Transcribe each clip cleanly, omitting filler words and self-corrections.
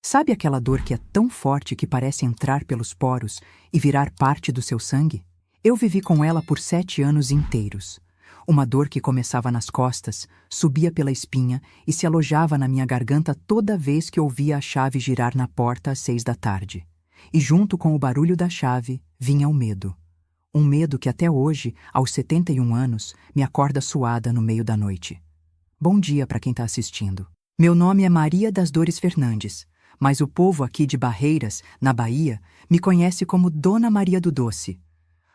Sabe aquela dor que é tão forte que parece entrar pelos poros e virar parte do seu sangue? Eu vivi com ela por 7 anos inteiros. Uma dor que começava nas costas, subia pela espinha e se alojava na minha garganta toda vez que ouvia a chave girar na porta às 6 da tarde. E junto com o barulho da chave, vinha o medo. Um medo que até hoje, aos 71 anos, me acorda suada no meio da noite. Bom dia para quem está assistindo. Meu nome é Maria das Dores Fernandes, mas o povo aqui de Barreiras, na Bahia, me conhece como Dona Maria do Doce.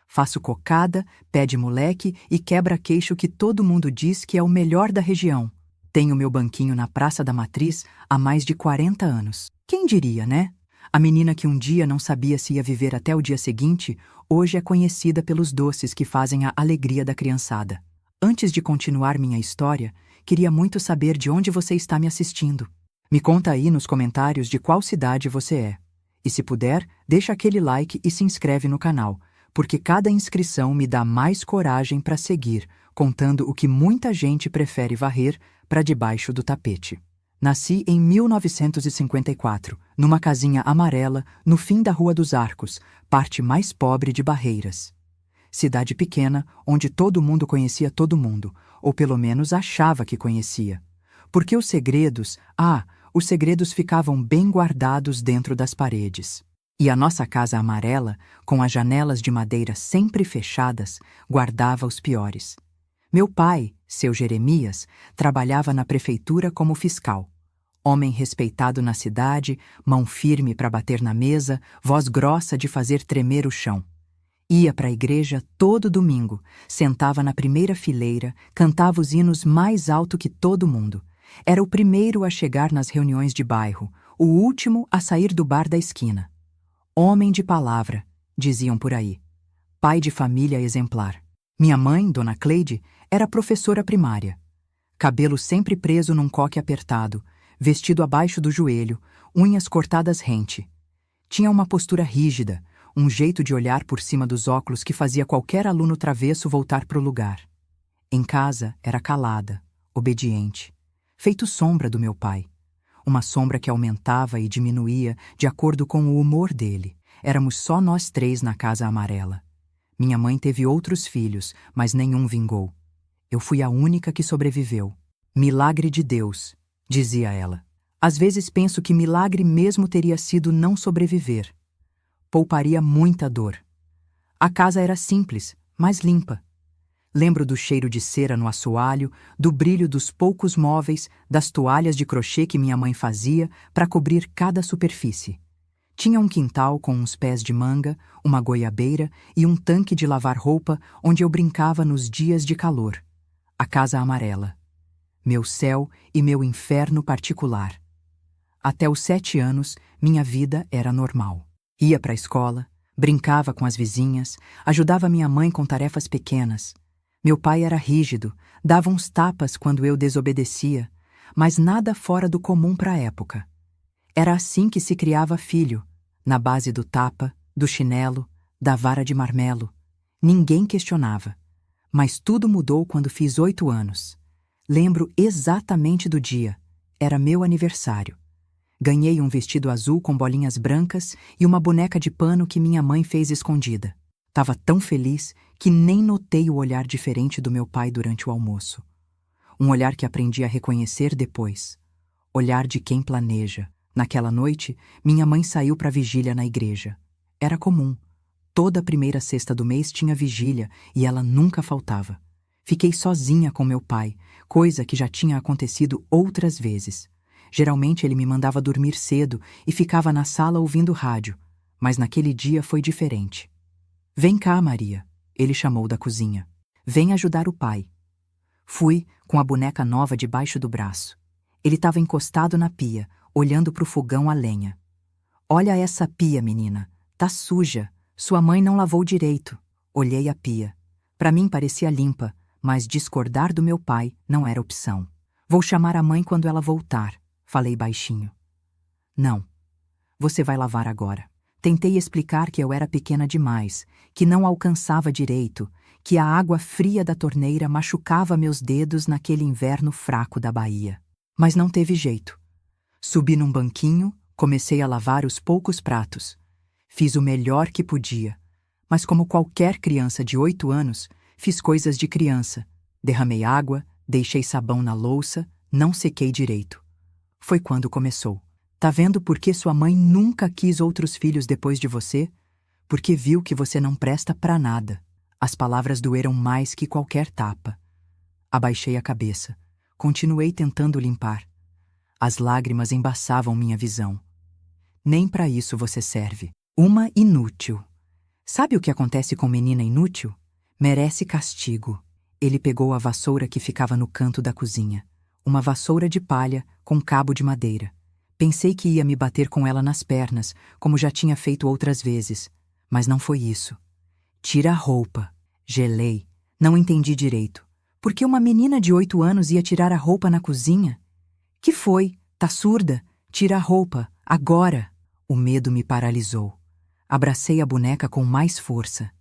Faço cocada, pé de moleque e quebra-queixo que todo mundo diz que é o melhor da região. Tenho meu banquinho na Praça da Matriz há mais de 40 anos. Quem diria, né? A menina que um dia não sabia se ia viver até o dia seguinte, hoje é conhecida pelos doces que fazem a alegria da criançada. Antes de continuar minha história, queria muito saber de onde você está me assistindo. Me conta aí nos comentários de qual cidade você é. E se puder, deixa aquele like e se inscreve no canal, porque cada inscrição me dá mais coragem para seguir, contando o que muita gente prefere varrer para debaixo do tapete. Nasci em 1954, numa casinha amarela, no fim da Rua dos Arcos, parte mais pobre de Barreiras. Cidade pequena, onde todo mundo conhecia todo mundo, ou pelo menos achava que conhecia. Porque os segredos ficavam bem guardados dentro das paredes. E a nossa casa amarela, com as janelas de madeira sempre fechadas, guardava os piores. Meu pai, seu Jeremias, trabalhava na prefeitura como fiscal. Homem respeitado na cidade, mão firme para bater na mesa, voz grossa de fazer tremer o chão. Ia para a igreja todo domingo, sentava na primeira fileira, cantava os hinos mais alto que todo mundo. Era o primeiro a chegar nas reuniões de bairro, o último a sair do bar da esquina. Homem de palavra, diziam por aí. Pai de família exemplar. Minha mãe, Dona Cleide, era professora primária. Cabelo sempre preso num coque apertado, vestido abaixo do joelho, unhas cortadas rente. Tinha uma postura rígida, um jeito de olhar por cima dos óculos que fazia qualquer aluno travesso voltar pro lugar. Em casa, era calada, obediente, feito sombra do meu pai. Uma sombra que aumentava e diminuía de acordo com o humor dele. Éramos só nós 3 na casa amarela. Minha mãe teve outros filhos, mas nenhum vingou. Eu fui a única que sobreviveu. Milagre de Deus, dizia ela. Às vezes penso que milagre mesmo teria sido não sobreviver. Pouparia muita dor. A casa era simples, mas limpa. Lembro do cheiro de cera no assoalho, do brilho dos poucos móveis, das toalhas de crochê que minha mãe fazia para cobrir cada superfície. Tinha um quintal com uns pés de manga, uma goiabeira e um tanque de lavar roupa onde eu brincava nos dias de calor. A casa amarela. Meu céu e meu inferno particular. Até os 7 anos, minha vida era normal. Ia para a escola, brincava com as vizinhas, ajudava minha mãe com tarefas pequenas. Meu pai era rígido, dava uns tapas quando eu desobedecia, mas nada fora do comum para a época. Era assim que se criava filho, na base do tapa, do chinelo, da vara de marmelo. Ninguém questionava. Mas tudo mudou quando fiz 8 anos. Lembro exatamente do dia. Era meu aniversário. Ganhei um vestido azul com bolinhas brancas e uma boneca de pano que minha mãe fez escondida. Tava tão feliz que nem notei o olhar diferente do meu pai durante o almoço. Um olhar que aprendi a reconhecer depois. Olhar de quem planeja. Naquela noite, minha mãe saiu para vigília na igreja. Era comum. Toda primeira sexta do mês tinha vigília e ela nunca faltava. Fiquei sozinha com meu pai, coisa que já tinha acontecido outras vezes. Geralmente ele me mandava dormir cedo e ficava na sala ouvindo rádio, mas naquele dia foi diferente. Vem cá, Maria, ele chamou da cozinha. Vem ajudar o pai. Fui, com a boneca nova debaixo do braço. Ele estava encostado na pia, olhando para o fogão a lenha. Olha essa pia, menina. Tá suja. Sua mãe não lavou direito. Olhei a pia. Para mim parecia limpa, mas discordar do meu pai não era opção. Vou chamar a mãe quando ela voltar, falei baixinho. Não. Você vai lavar agora. Tentei explicar que eu era pequena demais, que não alcançava direito, que a água fria da torneira machucava meus dedos naquele inverno fraco da Bahia. Mas não teve jeito. Subi num banquinho, Comecei a lavar os poucos pratos. Fiz o melhor que podia, mas como qualquer criança de 8 anos, fiz coisas de criança. Derramei água, deixei sabão na louça, não sequei direito. Foi quando começou. Tá vendo por que sua mãe nunca quis outros filhos depois de você? Porque viu que você não presta pra nada. As palavras doeram mais que qualquer tapa. Abaixei a cabeça. Continuei tentando limpar. As lágrimas embaçavam minha visão. Nem pra isso você serve. Uma inútil. Sabe o que acontece com menina inútil? Merece castigo. Ele pegou a vassoura que ficava no canto da cozinha. Uma vassoura de palha com cabo de madeira. Pensei que ia me bater com ela nas pernas, como já tinha feito outras vezes. Mas não foi isso. Tira a roupa. Gelei. Não entendi direito. Por que uma menina de 8 anos ia tirar a roupa na cozinha? Que foi? Tá surda? Tira a roupa. Agora! O medo me paralisou. Abracei a boneca com mais força.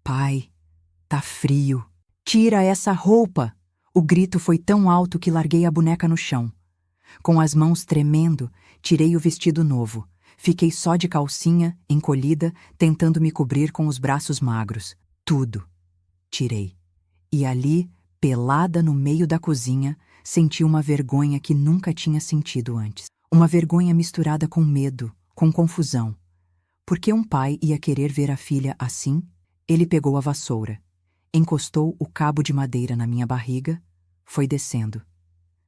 Pai, tá frio. Tira essa roupa! O grito foi tão alto que larguei a boneca no chão. Com as mãos tremendo, tirei o vestido novo. Fiquei só de calcinha, encolhida, tentando me cobrir com os braços magros. Tudo. Tirei. E ali, pelada no meio da cozinha, senti uma vergonha que nunca tinha sentido antes. Uma vergonha misturada com medo, com confusão. Por que um pai ia querer ver a filha assim? Ele pegou a vassoura. Encostou o cabo de madeira na minha barriga, foi descendo.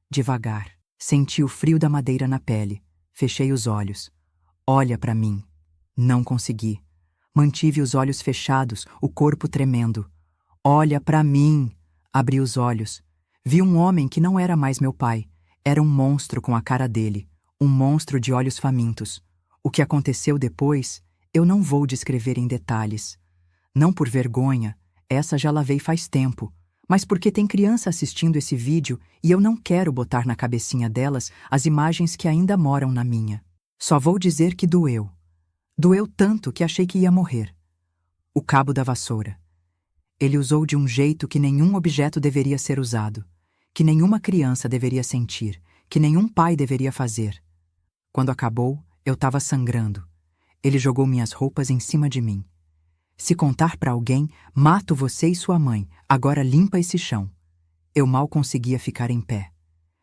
Devagar. Senti o frio da madeira na pele. Fechei os olhos. Olha pra mim. Não consegui. Mantive os olhos fechados, o corpo tremendo. Olha pra mim. Abri os olhos. Vi um homem que não era mais meu pai. Era um monstro com a cara dele. Um monstro de olhos famintos. O que aconteceu depois, eu não vou descrever em detalhes. Não por vergonha, essa já lavei faz tempo, mas porque tem criança assistindo esse vídeo e eu não quero botar na cabecinha delas as imagens que ainda moram na minha. Só vou dizer que doeu. Doeu tanto que achei que ia morrer. O cabo da vassoura. Ele usou de um jeito que nenhum objeto deveria ser usado, que nenhuma criança deveria sentir, que nenhum pai deveria fazer. Quando acabou, eu estava sangrando. Ele jogou minhas roupas em cima de mim. Se contar pra alguém, mato você e sua mãe. Agora limpa esse chão. Eu mal conseguia ficar em pé.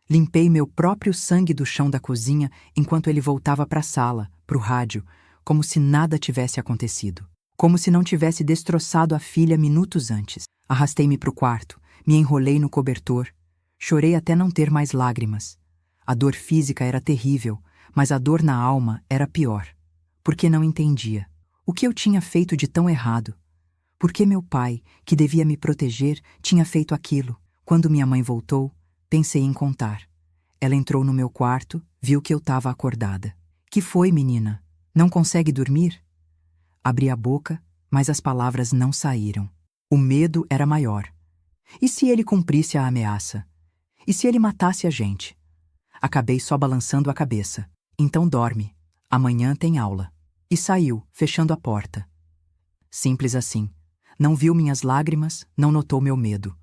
Limpei meu próprio sangue do chão da cozinha enquanto ele voltava pra sala, pro rádio, como se nada tivesse acontecido. Como se não tivesse destroçado a filha minutos antes. Arrastei-me pro quarto, me enrolei no cobertor. Chorei até não ter mais lágrimas. A dor física era terrível, mas a dor na alma era pior. Porque não entendia. O que eu tinha feito de tão errado? Por que meu pai, que devia me proteger, tinha feito aquilo? Quando minha mãe voltou, pensei em contar. Ela entrou no meu quarto, viu que eu estava acordada. Que foi, menina? Não consegue dormir? Abri a boca, mas as palavras não saíram. O medo era maior. E se ele cumprisse a ameaça? E se ele matasse a gente? Acabei só balançando a cabeça. Então dorme. Amanhã tem aula. E saiu, fechando a porta. Simples assim. Não viu minhas lágrimas, não notou meu medo.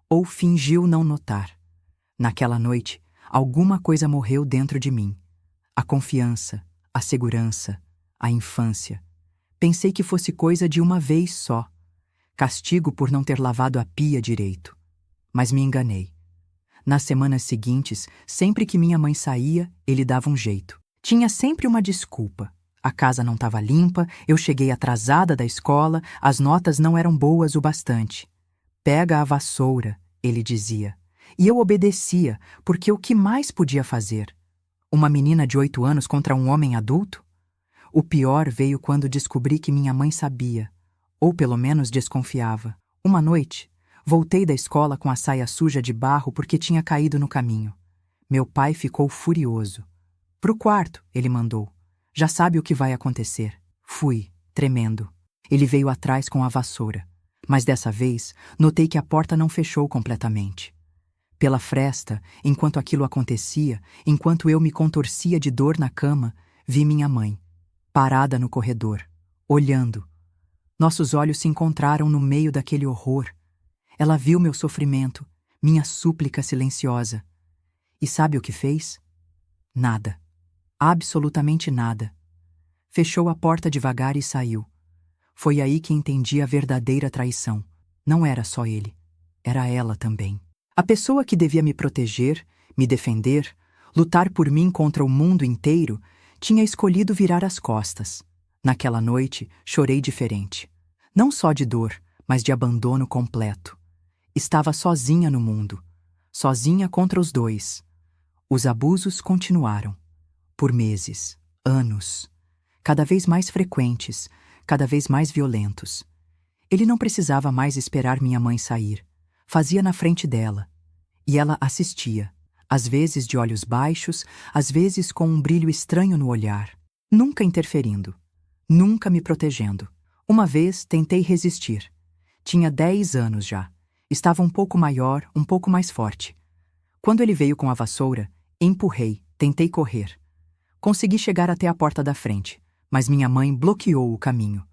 Ou fingiu não notar. Naquela noite, alguma coisa morreu dentro de mim. A confiança, a segurança, a infância. Pensei que fosse coisa de uma vez só. Castigo por não ter lavado a pia direito. Mas me enganei. Nas semanas seguintes, sempre que minha mãe saía, ele dava um jeito. Tinha sempre uma desculpa. A casa não estava limpa, eu cheguei atrasada da escola, as notas não eram boas o bastante. Pega a vassoura, ele dizia. E eu obedecia, porque o que mais podia fazer? Uma menina de 8 anos contra um homem adulto? O pior veio quando descobri que minha mãe sabia, ou pelo menos desconfiava. Uma noite, voltei da escola com a saia suja de barro porque tinha caído no caminho. Meu pai ficou furioso. Pro quarto, ele mandou. Já sabe o que vai acontecer. Fui, tremendo. Ele veio atrás com a vassoura. Mas dessa vez, notei que a porta não fechou completamente. Pela fresta, enquanto aquilo acontecia, enquanto eu me contorcia de dor na cama, vi minha mãe, parada no corredor, olhando. Nossos olhos se encontraram no meio daquele horror. Ela viu meu sofrimento, minha súplica silenciosa. E sabe o que fez? Nada. absolutamente nada. Fechou a porta devagar e saiu. Foi aí que entendi a verdadeira traição. Não era só ele. Era ela também. A pessoa que devia me proteger, me defender, lutar por mim contra o mundo inteiro, tinha escolhido virar as costas. Naquela noite, chorei diferente. Não só de dor, mas de abandono completo. Estava sozinha no mundo. Sozinha contra os dois. Os abusos continuaram. Por meses, anos. Cada vez mais frequentes, cada vez mais violentos. Ele não precisava mais esperar minha mãe sair. Fazia na frente dela. E ela assistia, às vezes de olhos baixos, às vezes com um brilho estranho no olhar. Nunca interferindo. Nunca me protegendo. Uma vez tentei resistir. Tinha 10 anos já. Estava um pouco maior, um pouco mais forte. Quando ele veio com a vassoura, empurrei, tentei correr. Consegui chegar até a porta da frente, mas minha mãe bloqueou o caminho.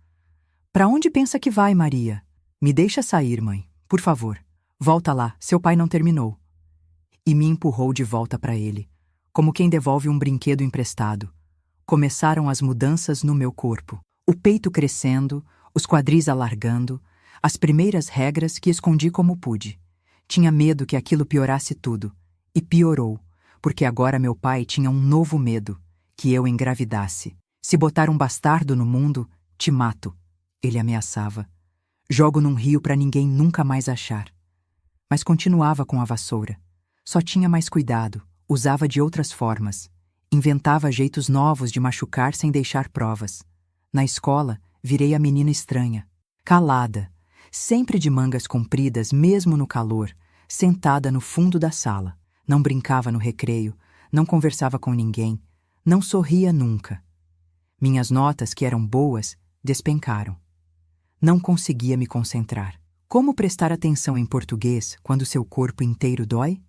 "Para onde pensa que vai, Maria? Me deixa sair, mãe, por favor. Volta lá, seu pai não terminou." E me empurrou de volta para ele, como quem devolve um brinquedo emprestado. Começaram as mudanças no meu corpo. O peito crescendo, os quadris alargando, as primeiras regras que escondi como pude. Tinha medo que aquilo piorasse tudo. E piorou, porque agora meu pai tinha um novo medo, que eu engravidasse. "Se botar um bastardo no mundo, te mato", ele ameaçava. "Jogo num rio para ninguém nunca mais achar." Mas continuava com a vassoura. Só tinha mais cuidado, usava de outras formas. Inventava jeitos novos de machucar sem deixar provas. Na escola, virei a menina estranha. Calada, sempre de mangas compridas mesmo no calor, sentada no fundo da sala. Não brincava no recreio, não conversava com ninguém, não sorria nunca. Minhas notas, que eram boas, despencaram. Não conseguia me concentrar. Como prestar atenção em português quando seu corpo inteiro dói?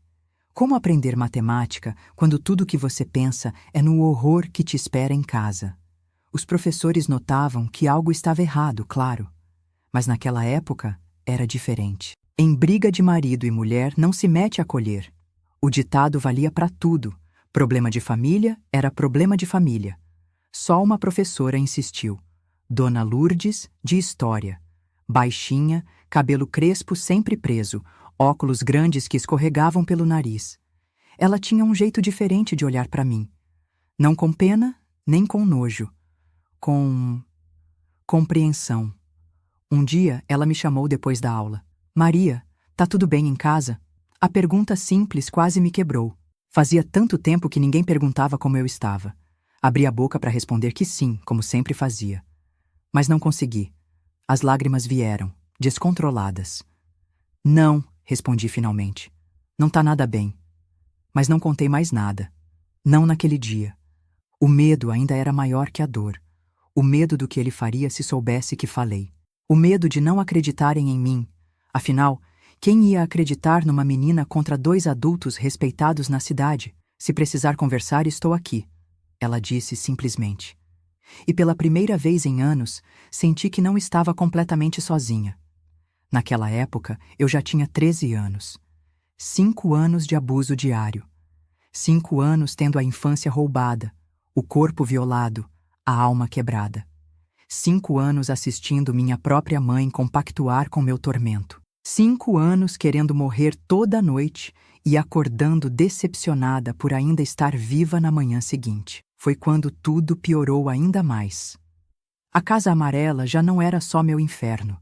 Como aprender matemática quando tudo que você pensa é no horror que te espera em casa? Os professores notavam que algo estava errado, claro. Mas naquela época era diferente. Em briga de marido e mulher não se mete a colher. O ditado valia para tudo. Problema de família era problema de família. Só uma professora insistiu. Dona Lourdes, de História. Baixinha, cabelo crespo sempre preso, óculos grandes que escorregavam pelo nariz. Ela tinha um jeito diferente de olhar para mim. Não com pena, nem com nojo. Com compreensão. Um dia, ela me chamou depois da aula. "Maria, tá tudo bem em casa?" A pergunta simples quase me quebrou. Fazia tanto tempo que ninguém perguntava como eu estava. Abri a boca para responder que sim, como sempre fazia. Mas não consegui. As lágrimas vieram, descontroladas. "Não", respondi finalmente. "Não tá nada bem." Mas não contei mais nada. Não naquele dia. O medo ainda era maior que a dor. O medo do que ele faria se soubesse que falei. O medo de não acreditarem em mim. Afinal, quem ia acreditar numa menina contra 2 adultos respeitados na cidade? "Se precisar conversar, estou aqui", ela disse simplesmente. E pela primeira vez em anos, senti que não estava completamente sozinha. Naquela época, eu já tinha 13 anos. 5 anos de abuso diário. 5 anos tendo a infância roubada, o corpo violado, a alma quebrada. 5 anos assistindo minha própria mãe compactuar com meu tormento. 5 anos querendo morrer toda noite e acordando decepcionada por ainda estar viva na manhã seguinte. Foi quando tudo piorou ainda mais. A Casa Amarela já não era só meu inferno.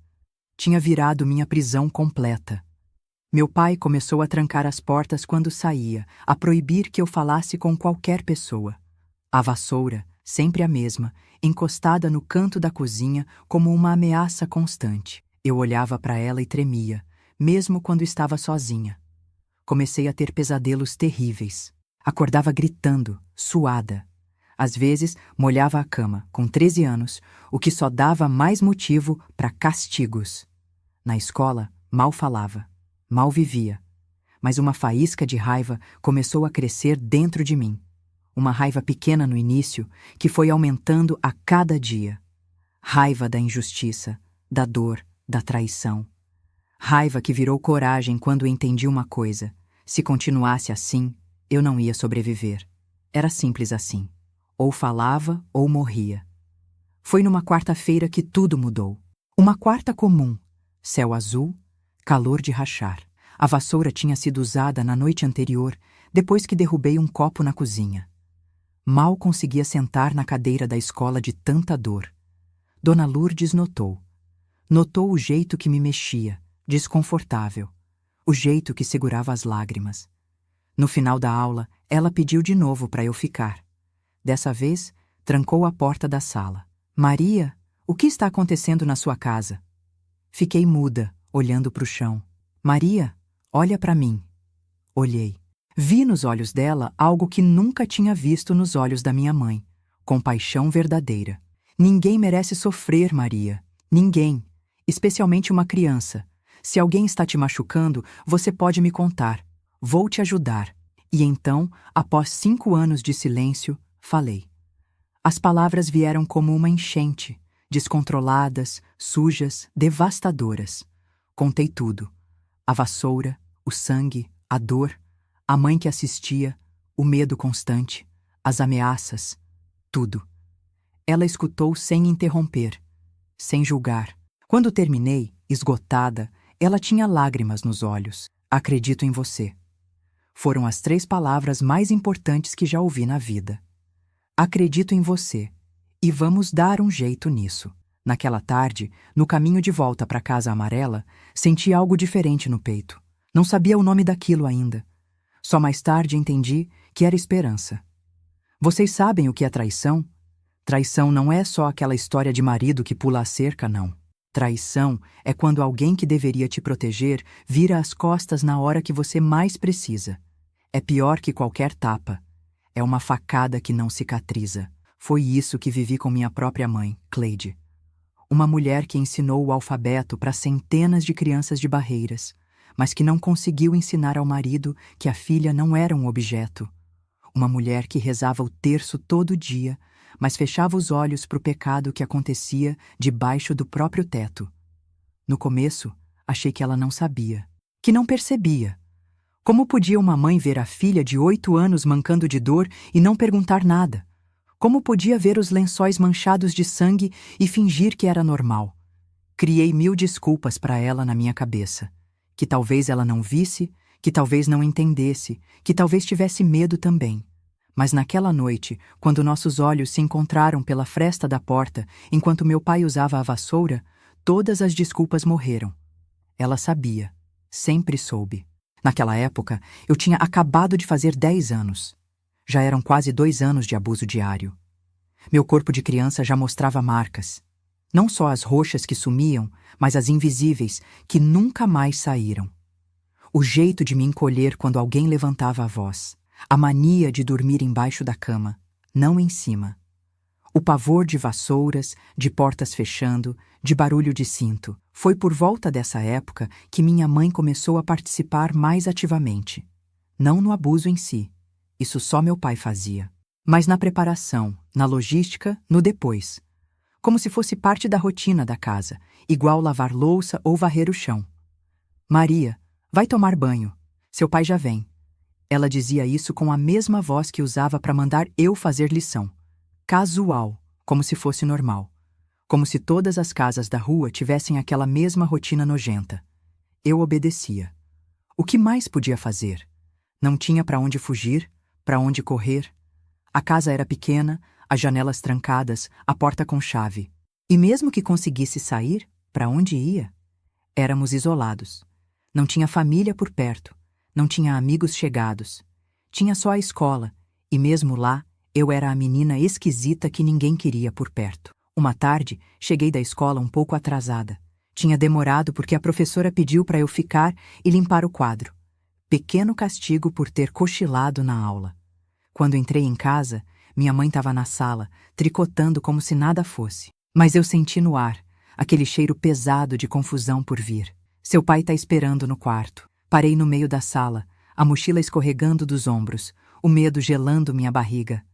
Tinha virado minha prisão completa. Meu pai começou a trancar as portas quando saía, a proibir que eu falasse com qualquer pessoa. A vassoura, sempre a mesma, encostada no canto da cozinha como uma ameaça constante. Eu olhava para ela e tremia, mesmo quando estava sozinha. Comecei a ter pesadelos terríveis. Acordava gritando, suada. Às vezes, molhava a cama, com 13 anos, o que só dava mais motivo para castigos. Na escola, mal falava, mal vivia. Mas uma faísca de raiva começou a crescer dentro de mim. Uma raiva pequena no início, que foi aumentando a cada dia. Raiva da injustiça, da dor, da traição. Raiva que virou coragem quando entendi uma coisa. Se continuasse assim, eu não ia sobreviver. Era simples assim. ou falava ou morria. Foi numa quarta-feira que tudo mudou. Uma quarta comum, céu azul, calor de rachar. A vassoura tinha sido usada na noite anterior, depois que derrubei um copo na cozinha. Mal conseguia sentar na cadeira da escola de tanta dor. Dona Lourdes notou. Notou o jeito que me mexia, desconfortável. O jeito que segurava as lágrimas. No final da aula, ela pediu de novo para eu ficar. Dessa vez, trancou a porta da sala. Maria, o que está acontecendo na sua casa? Fiquei muda, olhando para o chão. Maria, olha para mim. Olhei. Vi nos olhos dela algo que nunca tinha visto nos olhos da minha mãe. Compaixão verdadeira. Ninguém merece sofrer, Maria. Ninguém. Especialmente uma criança. Se alguém está te machucando, você pode me contar. Vou te ajudar. E então, após 5 anos de silêncio, falei. As palavras vieram como uma enchente, descontroladas, sujas, devastadoras. Contei tudo. A vassoura, o sangue, a dor, a mãe que assistia, o medo constante, as ameaças, tudo. Ela escutou sem interromper, sem julgar. Quando terminei, esgotada, ela tinha lágrimas nos olhos. Acredito em você. Foram as 3 palavras mais importantes que já ouvi na vida. Acredito em você. E vamos dar um jeito nisso. Naquela tarde, no caminho de volta para a Casa Amarela, senti algo diferente no peito. Não sabia o nome daquilo ainda. Só mais tarde entendi que era esperança. Vocês sabem o que é traição? Traição não é só aquela história de marido que pula a cerca, não. Traição é quando alguém que deveria te proteger vira as costas na hora que você mais precisa. É pior que qualquer tapa. É uma facada que não cicatriza. Foi isso que vivi com minha própria mãe, Cleide. Uma mulher que ensinou o alfabeto para centenas de crianças de Barreiras, mas que não conseguiu ensinar ao marido que a filha não era um objeto. Uma mulher que rezava o terço todo dia, mas fechava os olhos para o pecado que acontecia debaixo do próprio teto. No começo, achei que ela não sabia, que não percebia. Como podia uma mãe ver a filha de 8 anos mancando de dor e não perguntar nada? Como podia ver os lençóis manchados de sangue e fingir que era normal? Criei 1000 desculpas para ela na minha cabeça. Que talvez ela não visse, que talvez não entendesse, que talvez tivesse medo também. Mas naquela noite, quando nossos olhos se encontraram pela fresta da porta, enquanto meu pai usava a vassoura, todas as desculpas morreram. Ela sabia. Sempre soube. Naquela época, eu tinha acabado de fazer 10 anos. Já eram quase 2 anos de abuso diário. Meu corpo de criança já mostrava marcas. Não só as roxas que sumiam, mas as invisíveis, que nunca mais saíram. O jeito de me encolher quando alguém levantava a voz. A mania de dormir embaixo da cama, não em cima. O pavor de vassouras, de portas fechando, de barulho de cinto. Foi por volta dessa época que minha mãe começou a participar mais ativamente. Não no abuso em si. Isso só meu pai fazia. Mas na preparação, na logística, no depois. Como se fosse parte da rotina da casa, igual lavar louça ou varrer o chão. Maria, vai tomar banho. Seu pai já vem. Ela dizia isso com a mesma voz que usava para mandar eu fazer lição. Casual, como se fosse normal. Como se todas as casas da rua tivessem aquela mesma rotina nojenta. Eu obedecia. O que mais podia fazer? Não tinha para onde fugir, para onde correr. A casa era pequena, as janelas trancadas, a porta com chave. E mesmo que conseguisse sair, para onde ia? Éramos isolados. Não tinha família por perto. Não tinha amigos chegados. Tinha só a escola, e mesmo lá, eu era a menina esquisita que ninguém queria por perto. Uma tarde, cheguei da escola um pouco atrasada. Tinha demorado porque a professora pediu para eu ficar e limpar o quadro. Pequeno castigo por ter cochilado na aula. Quando entrei em casa, minha mãe estava na sala, tricotando como se nada fosse. Mas eu senti no ar, aquele cheiro pesado de confusão por vir. Seu pai está esperando no quarto. Parei no meio da sala, a mochila escorregando dos ombros, o medo gelando minha barriga.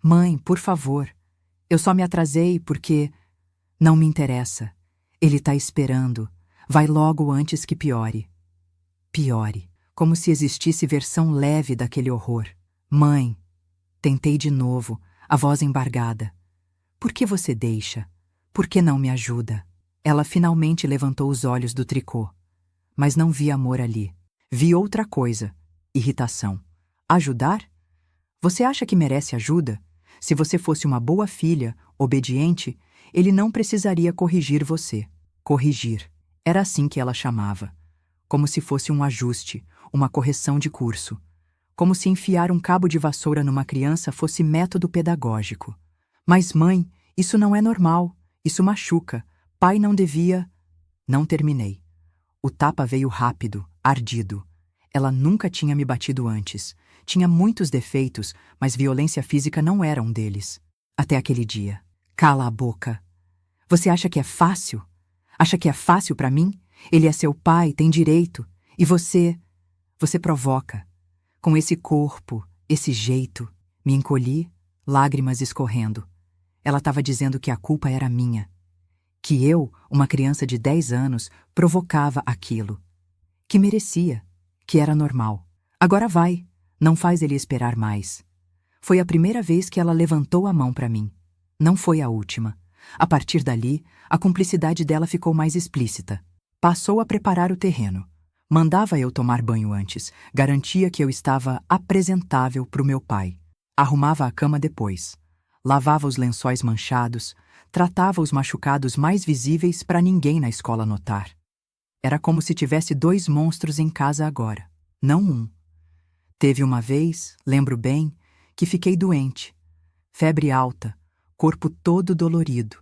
Mãe, por favor. Eu só me atrasei porque... Não me interessa. Ele está esperando. Vai logo antes que piore. Piore. Como se existisse versão leve daquele horror. Mãe. Tentei de novo, A voz embargada. Por que você deixa? Por que não me ajuda? Ela finalmente levantou os olhos do tricô. Mas não vi amor ali. Vi outra coisa. Irritação. Ajudar? Você acha que merece ajuda? Se você fosse uma boa filha, obediente, ele não precisaria corrigir você. Corrigir. Era assim que ela chamava. Como se fosse um ajuste, uma correção de curso. Como se enfiar um cabo de vassoura numa criança fosse método pedagógico. Mas, mãe, isso não é normal. Isso machuca. Pai não devia... Não terminei. O tapa veio rápido, ardido. Ela nunca tinha me batido antes. Tinha muitos defeitos, mas violência física não era um deles. Até aquele dia. Cala a boca. Você acha que é fácil? Acha que é fácil pra mim? Ele é seu pai, tem direito. E você... Você provoca. Com esse corpo, esse jeito. Me encolhi, lágrimas escorrendo. Ela estava dizendo que a culpa era minha. Que eu, uma criança de 10 anos, provocava aquilo. Que merecia. Que era normal. Agora vai. Não faz ele esperar mais. Foi a primeira vez que ela levantou a mão para mim. Não foi a última. A partir dali, a cumplicidade dela ficou mais explícita. Passou a preparar o terreno. Mandava eu tomar banho antes. Garantia que eu estava apresentável para o meu pai. Arrumava a cama depois. Lavava os lençóis manchados. Tratava os machucados mais visíveis para ninguém na escola notar. Era como se tivesse 2 monstros em casa agora, não um. Teve uma vez, lembro bem, que fiquei doente. Febre alta, corpo todo dolorido.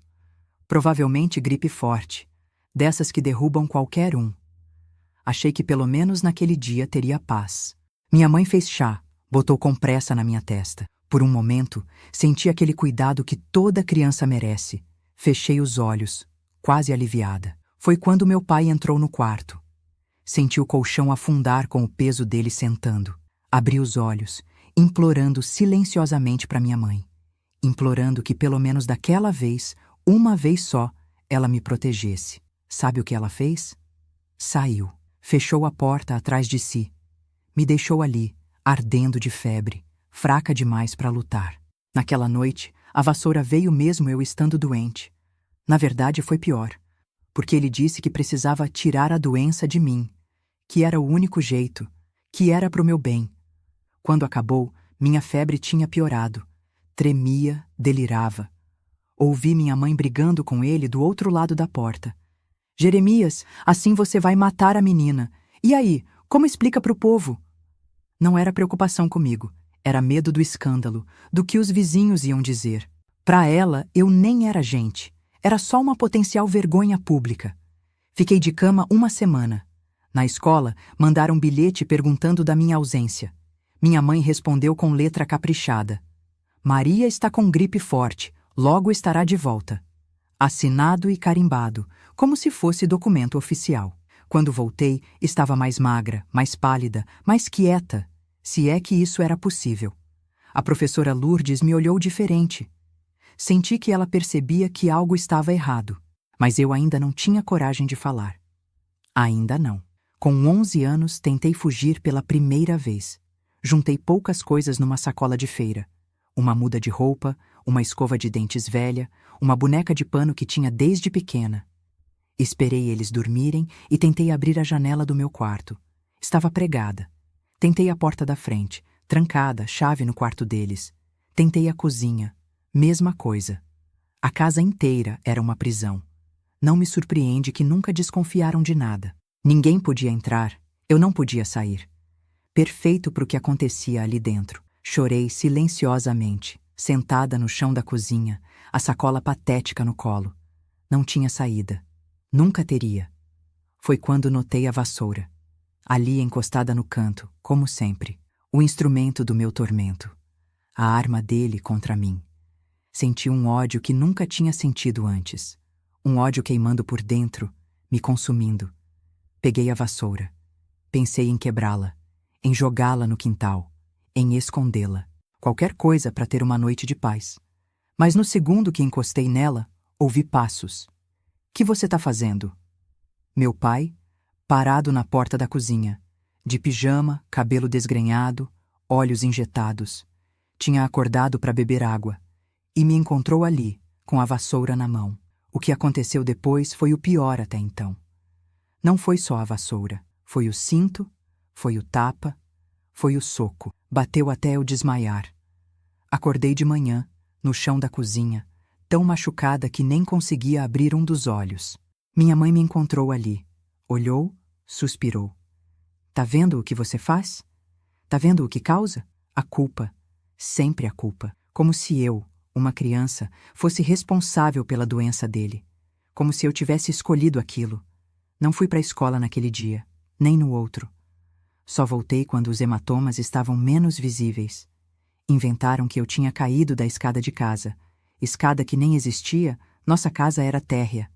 Provavelmente gripe forte, dessas que derrubam qualquer um. Achei que pelo menos naquele dia teria paz. Minha mãe fez chá, botou compressa na minha testa. Por um momento, senti aquele cuidado que toda criança merece. Fechei os olhos, quase aliviada. Foi quando meu pai entrou no quarto. Senti o colchão afundar com o peso dele sentando. Abri os olhos, implorando silenciosamente para minha mãe. Implorando que pelo menos daquela vez, uma vez só, ela me protegesse. Sabe o que ela fez? Saiu. Fechou a porta atrás de si. Me deixou ali, ardendo de febre, fraca demais para lutar. Naquela noite, a vassoura veio mesmo eu estando doente. Na verdade, foi pior, porque ele disse que precisava tirar a doença de mim, que era o único jeito, que era pro meu bem. Quando acabou, minha febre tinha piorado. Tremia, delirava. Ouvi minha mãe brigando com ele do outro lado da porta. Jeremias, assim você vai matar a menina. E aí, como explica pro povo? Não era preocupação comigo. Era medo do escândalo, do que os vizinhos iam dizer. Para ela, eu nem era gente. Era só uma potencial vergonha pública. Fiquei de cama 1 semana. Na escola, mandaram bilhete perguntando da minha ausência. Minha mãe respondeu com letra caprichada. Maria está com gripe forte, logo estará de volta. Assinado e carimbado, como se fosse documento oficial. Quando voltei, estava mais magra, mais pálida, mais quieta, se é que isso era possível. A professora Lourdes me olhou diferente. Senti que ela percebia que algo estava errado, mas eu ainda não tinha coragem de falar. Ainda não. Com 11 anos, tentei fugir pela primeira vez. Juntei poucas coisas numa sacola de feira. Uma muda de roupa, uma escova de dentes velha, uma boneca de pano que tinha desde pequena. Esperei eles dormirem e tentei abrir a janela do meu quarto. Estava pregada. Tentei a porta da frente, trancada, chave no quarto deles. Tentei a cozinha. Mesma coisa. A casa inteira era uma prisão. Não me surpreende que nunca desconfiaram de nada. Ninguém podia entrar, eu não podia sair. Perfeito para o que acontecia ali dentro. Chorei silenciosamente, sentada no chão da cozinha, a sacola patética no colo. Não tinha saída. Nunca teria. Foi quando notei a vassoura. Ali encostada no canto, como sempre. O instrumento do meu tormento. A arma dele contra mim. Senti um ódio que nunca tinha sentido antes. Um ódio queimando por dentro, me consumindo. Peguei a vassoura. Pensei em quebrá-la, em jogá-la no quintal, em escondê-la. Qualquer coisa para ter uma noite de paz. Mas no segundo que encostei nela, ouvi passos. Que você tá fazendo? Meu pai, parado na porta da cozinha, de pijama, cabelo desgrenhado, olhos injetados. Tinha acordado para beber água. e me encontrou ali, com a vassoura na mão. O que aconteceu depois foi o pior até então. Não foi só a vassoura, foi o cinto, foi o tapa, foi o soco. Bateu até eu desmaiar. Acordei de manhã, no chão da cozinha, tão machucada que nem conseguia abrir um dos olhos. Minha mãe me encontrou ali, olhou, suspirou. Tá vendo o que você faz? Tá vendo o que causa? A culpa. Sempre a culpa. Como se eu, uma criança, fosse responsável pela doença dele. Como se eu tivesse escolhido aquilo. Não fui para a escola naquele dia, nem no outro. Só voltei quando os hematomas estavam menos visíveis. Inventaram que eu tinha caído da escada de casa. Escada que nem existia, nossa casa era térrea.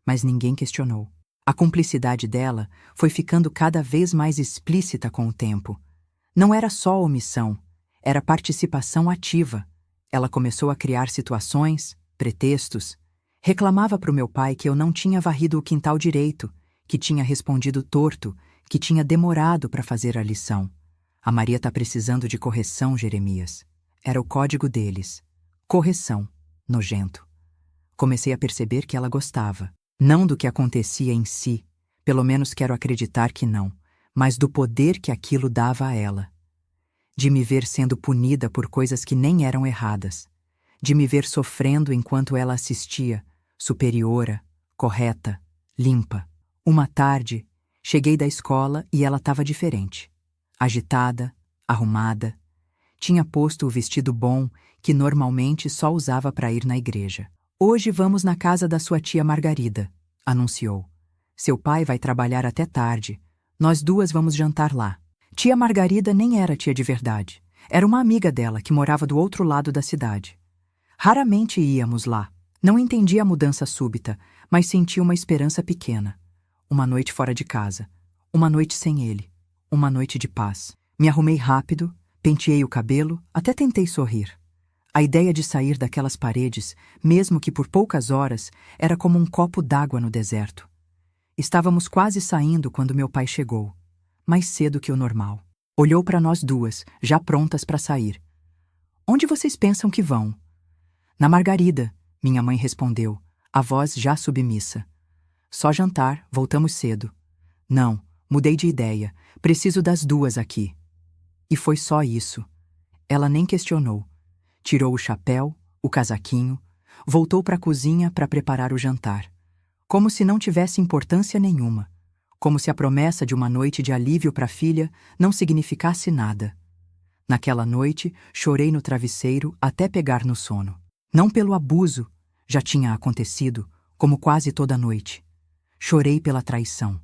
Mas ninguém questionou. A cumplicidade dela foi ficando cada vez mais explícita com o tempo. Não era só omissão, era participação ativa. Ela começou a criar situações, pretextos. Reclamava para o meu pai que eu não tinha varrido o quintal direito, que tinha respondido torto, que tinha demorado para fazer a lição. A Maria tá precisando de correção, Jeremias. Era o código deles. Correção. Nojento. Comecei a perceber que ela gostava. Não do que acontecia em si, pelo menos quero acreditar que não, mas do poder que aquilo dava a ela. De me ver sendo punida por coisas que nem eram erradas. De me ver sofrendo enquanto ela assistia, superiora, correta, limpa. Uma tarde, cheguei da escola e ela estava diferente. Agitada, arrumada. Tinha posto o vestido bom que normalmente só usava para ir na igreja. Hoje vamos na casa da sua tia Margarida, anunciou. Seu pai vai trabalhar até tarde. Nós duas vamos jantar lá. Tia Margarida nem era tia de verdade. Era uma amiga dela que morava do outro lado da cidade. Raramente íamos lá. Não entendia a mudança súbita, mas sentia uma esperança pequena. Uma noite fora de casa. Uma noite sem ele. Uma noite de paz. Me arrumei rápido, penteei o cabelo, até tentei sorrir. A ideia de sair daquelas paredes, mesmo que por poucas horas, era como um copo d'água no deserto. Estávamos quase saindo quando meu pai chegou, mais cedo que o normal. Olhou para nós duas, já prontas para sair. Onde vocês pensam que vão? Na Margarida, minha mãe respondeu, a voz já submissa. Só jantar, voltamos cedo. Não, mudei de ideia, preciso das duas aqui. E foi só isso. Ela nem questionou. Tirou o chapéu, o casaquinho, voltou para a cozinha para preparar o jantar. Como se não tivesse importância nenhuma. Como se a promessa de uma noite de alívio para a filha não significasse nada. Naquela noite, chorei no travesseiro até pegar no sono. Não pelo abuso, já tinha acontecido, como quase toda noite. Chorei pela traição.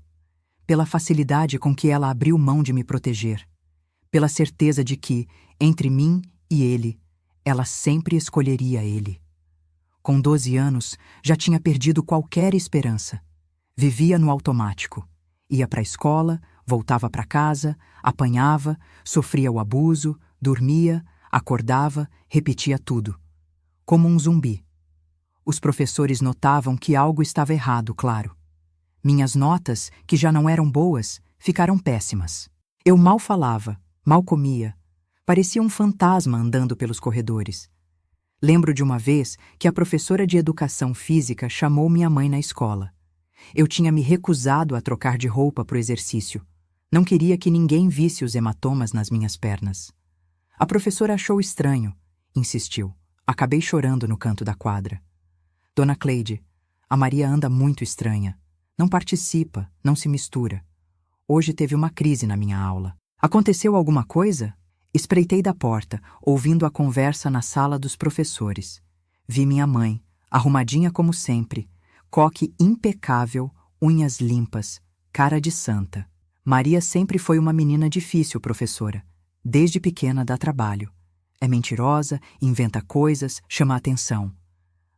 Pela facilidade com que ela abriu mão de me proteger. Pela certeza de que, entre mim e ele, ela sempre escolheria ele. Com 12 anos, já tinha perdido qualquer esperança. Vivia no automático. Ia para a escola, voltava para casa, apanhava, sofria o abuso, dormia, acordava, repetia tudo. Como um zumbi. Os professores notavam que algo estava errado, claro. Minhas notas, que já não eram boas, ficaram péssimas. Eu mal falava, mal comia. Parecia um fantasma andando pelos corredores. Lembro de uma vez que a professora de educação física chamou minha mãe na escola. Eu tinha me recusado a trocar de roupa para o exercício. Não queria que ninguém visse os hematomas nas minhas pernas. A professora achou estranho. Insistiu. Acabei chorando no canto da quadra. Dona Cleide, a Maria anda muito estranha. Não participa, não se mistura. Hoje teve uma crise na minha aula. Aconteceu alguma coisa? Espreitei da porta, ouvindo a conversa na sala dos professores. Vi minha mãe, arrumadinha como sempre, coque impecável, unhas limpas, cara de santa. Maria sempre foi uma menina difícil, professora. Desde pequena dá trabalho. É mentirosa, inventa coisas, chama atenção.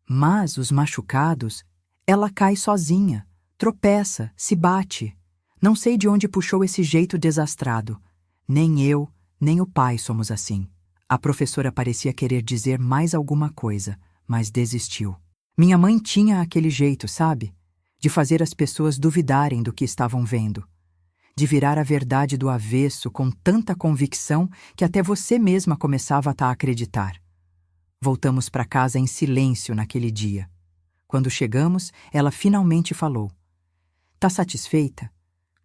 Mas os machucados, ela cai sozinha, tropeça, se bate. Não sei de onde puxou esse jeito desastrado. Nem eu, nem o pai somos assim. A professora parecia querer dizer mais alguma coisa, mas desistiu. Minha mãe tinha aquele jeito, sabe? De fazer as pessoas duvidarem do que estavam vendo. De virar a verdade do avesso com tanta convicção que até você mesma começava a acreditar. Voltamos para casa em silêncio naquele dia. Quando chegamos, ela finalmente falou: "Tá satisfeita?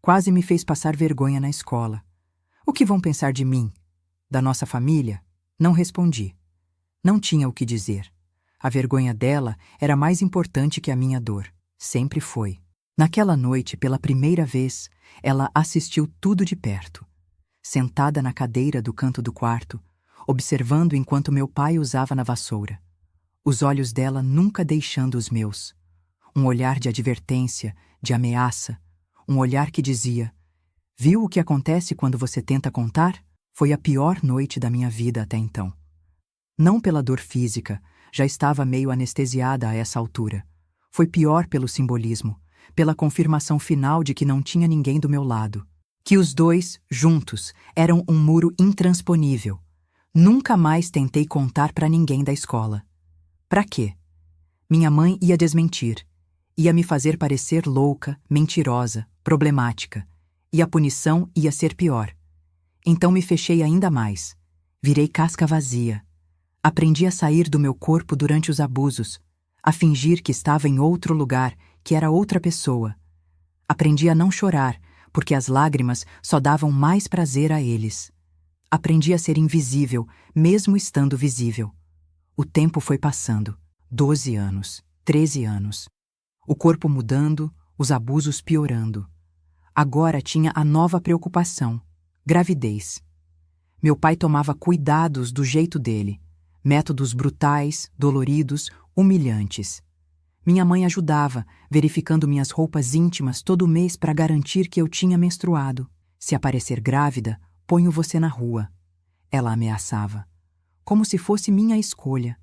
Quase me fez passar vergonha na escola. O que vão pensar de mim? Da nossa família?" Não respondi. Não tinha o que dizer. A vergonha dela era mais importante que a minha dor. Sempre foi. Naquela noite, pela primeira vez, ela assistiu tudo de perto. Sentada na cadeira do canto do quarto, observando enquanto meu pai usava na vassoura. Os olhos dela nunca deixando os meus. Um olhar de advertência, de ameaça. Um olhar que dizia: "Viu o que acontece quando você tenta contar?" Foi a pior noite da minha vida até então. Não pela dor física, já estava meio anestesiada a essa altura. Foi pior pelo simbolismo, pela confirmação final de que não tinha ninguém do meu lado. Que os dois, juntos, eram um muro intransponível. Nunca mais tentei contar para ninguém da escola. Pra quê? Minha mãe ia desmentir. Ia me fazer parecer louca, mentirosa, problemática. E a punição ia ser pior. Então me fechei ainda mais. Virei casca vazia. Aprendi a sair do meu corpo durante os abusos, a fingir que estava em outro lugar, que era outra pessoa. Aprendi a não chorar, porque as lágrimas só davam mais prazer a eles. Aprendi a ser invisível, mesmo estando visível. O tempo foi passando. 12 anos, 13 anos. O corpo mudando, os abusos piorando. Agora tinha a nova preocupação: gravidez. Meu pai tomava cuidados do jeito dele. Métodos brutais, doloridos, humilhantes. Minha mãe ajudava, verificando minhas roupas íntimas todo mês para garantir que eu tinha menstruado. "Se aparecer grávida, ponho você na rua." Ela ameaçava. Como se fosse minha escolha.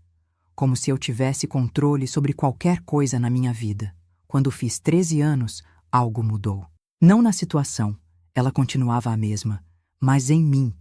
Como se eu tivesse controle sobre qualquer coisa na minha vida. Quando fiz 13 anos, algo mudou. Não na situação, ela continuava a mesma, mas em mim.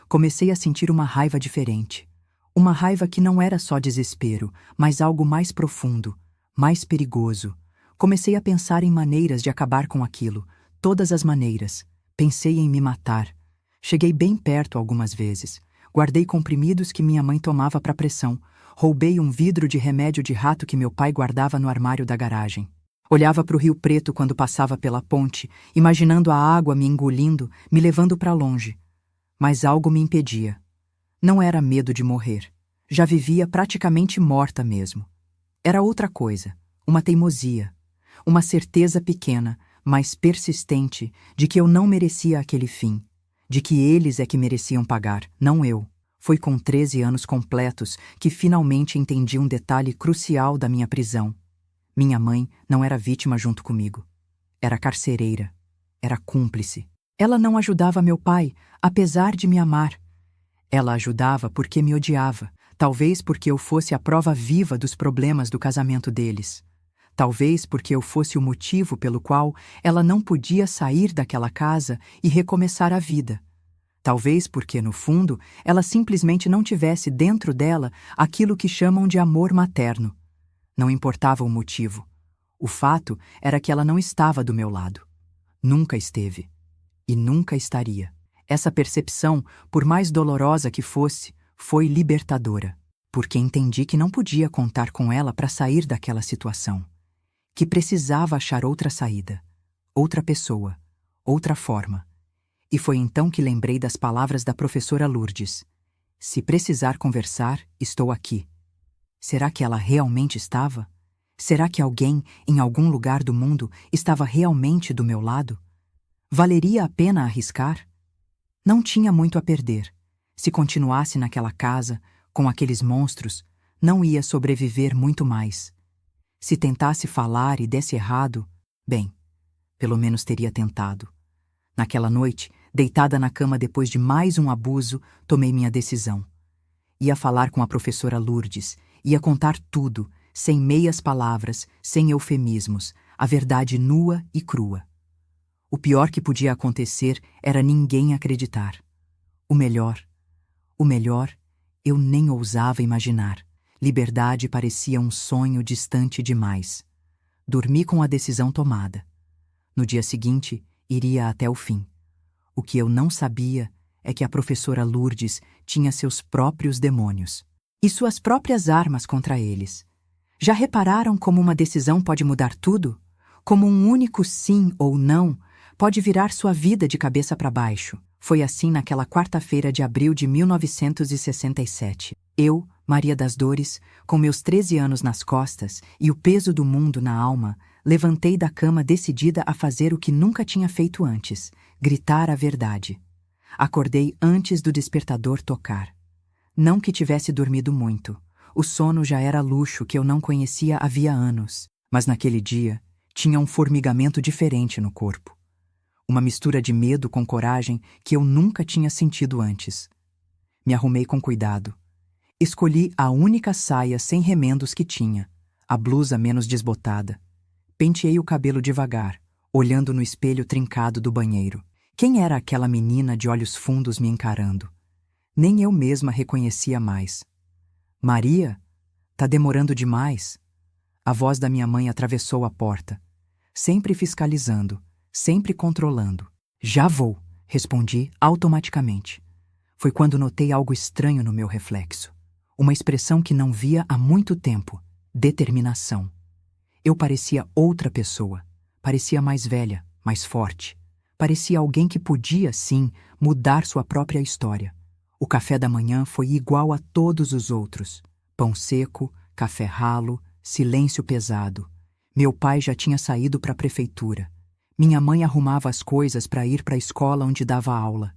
Comecei a sentir uma raiva diferente. Uma raiva que não era só desespero, mas algo mais profundo, mais perigoso. Comecei a pensar em maneiras de acabar com aquilo, todas as maneiras. Pensei em me matar. Cheguei bem perto algumas vezes. Guardei comprimidos que minha mãe tomava para pressão. Roubei um vidro de remédio de rato que meu pai guardava no armário da garagem. Olhava para o Rio Preto quando passava pela ponte, imaginando a água me engolindo, me levando para longe. Mas algo me impedia. Não era medo de morrer. Já vivia praticamente morta mesmo. Era outra coisa, uma teimosia. Uma certeza pequena, mas persistente, de que eu não merecia aquele fim. De que eles é que mereciam pagar, não eu. Foi com 13 anos completos que finalmente entendi um detalhe crucial da minha prisão. Minha mãe não era vítima junto comigo. Era carcereira. Era cúmplice. Ela não ajudava meu pai, apesar de me amar. Ela ajudava porque me odiava, talvez porque eu fosse a prova viva dos problemas do casamento deles. Talvez porque eu fosse o motivo pelo qual ela não podia sair daquela casa e recomeçar a vida. Talvez porque, no fundo, ela simplesmente não tivesse dentro dela aquilo que chamam de amor materno. Não importava o motivo. O fato era que ela não estava do meu lado. Nunca esteve. E nunca estaria. Essa percepção, por mais dolorosa que fosse, foi libertadora, porque entendi que não podia contar com ela para sair daquela situação, que precisava achar outra saída, outra pessoa, outra forma. E foi então que lembrei das palavras da professora Lourdes: "Se precisar conversar, estou aqui." Será que ela realmente estava? Será que alguém, em algum lugar do mundo, estava realmente do meu lado? Valeria a pena arriscar? Não tinha muito a perder. Se continuasse naquela casa, com aqueles monstros, não ia sobreviver muito mais. Se tentasse falar e desse errado, bem, pelo menos teria tentado. Naquela noite, deitada na cama depois de mais um abuso, tomei minha decisão. Ia falar com a professora Lourdes, ia contar tudo, sem meias palavras, sem eufemismos, a verdade nua e crua. O pior que podia acontecer era ninguém acreditar. O melhor, eu nem ousava imaginar. Liberdade parecia um sonho distante demais. Dormi com a decisão tomada. No dia seguinte, iria até o fim. O que eu não sabia é que a professora Lourdes tinha seus próprios demônios. e suas próprias armas contra eles. Já repararam como uma decisão pode mudar tudo? Como um único sim ou não pode virar sua vida de cabeça para baixo? Foi assim naquela quarta-feira de abril de 1967. Eu, Maria das Dores, com meus 13 anos nas costas e o peso do mundo na alma, levantei da cama decidida a fazer o que nunca tinha feito antes: gritar a verdade. Acordei antes do despertador tocar. Não que tivesse dormido muito. O sono já era luxo que eu não conhecia havia anos, mas naquele dia tinha um formigamento diferente no corpo. Uma mistura de medo com coragem que eu nunca tinha sentido antes. Me arrumei com cuidado. Escolhi a única saia sem remendos que tinha, a blusa menos desbotada. Penteei o cabelo devagar, olhando no espelho trincado do banheiro. Quem era aquela menina de olhos fundos me encarando? Nem eu mesma reconhecia mais. Maria? Tá demorando demais. A voz da minha mãe atravessou a porta, sempre fiscalizando, sempre controlando. Já vou, respondi automaticamente. Foi quando notei algo estranho no meu reflexo. Uma expressão que não via há muito tempo: determinação. Eu parecia outra pessoa. Parecia mais velha, mais forte. Parecia alguém que podia, sim, mudar sua própria história. O café da manhã foi igual a todos os outros. Pão seco, café ralo, silêncio pesado. Meu pai já tinha saído para a prefeitura. Minha mãe arrumava as coisas para ir para a escola onde dava aula.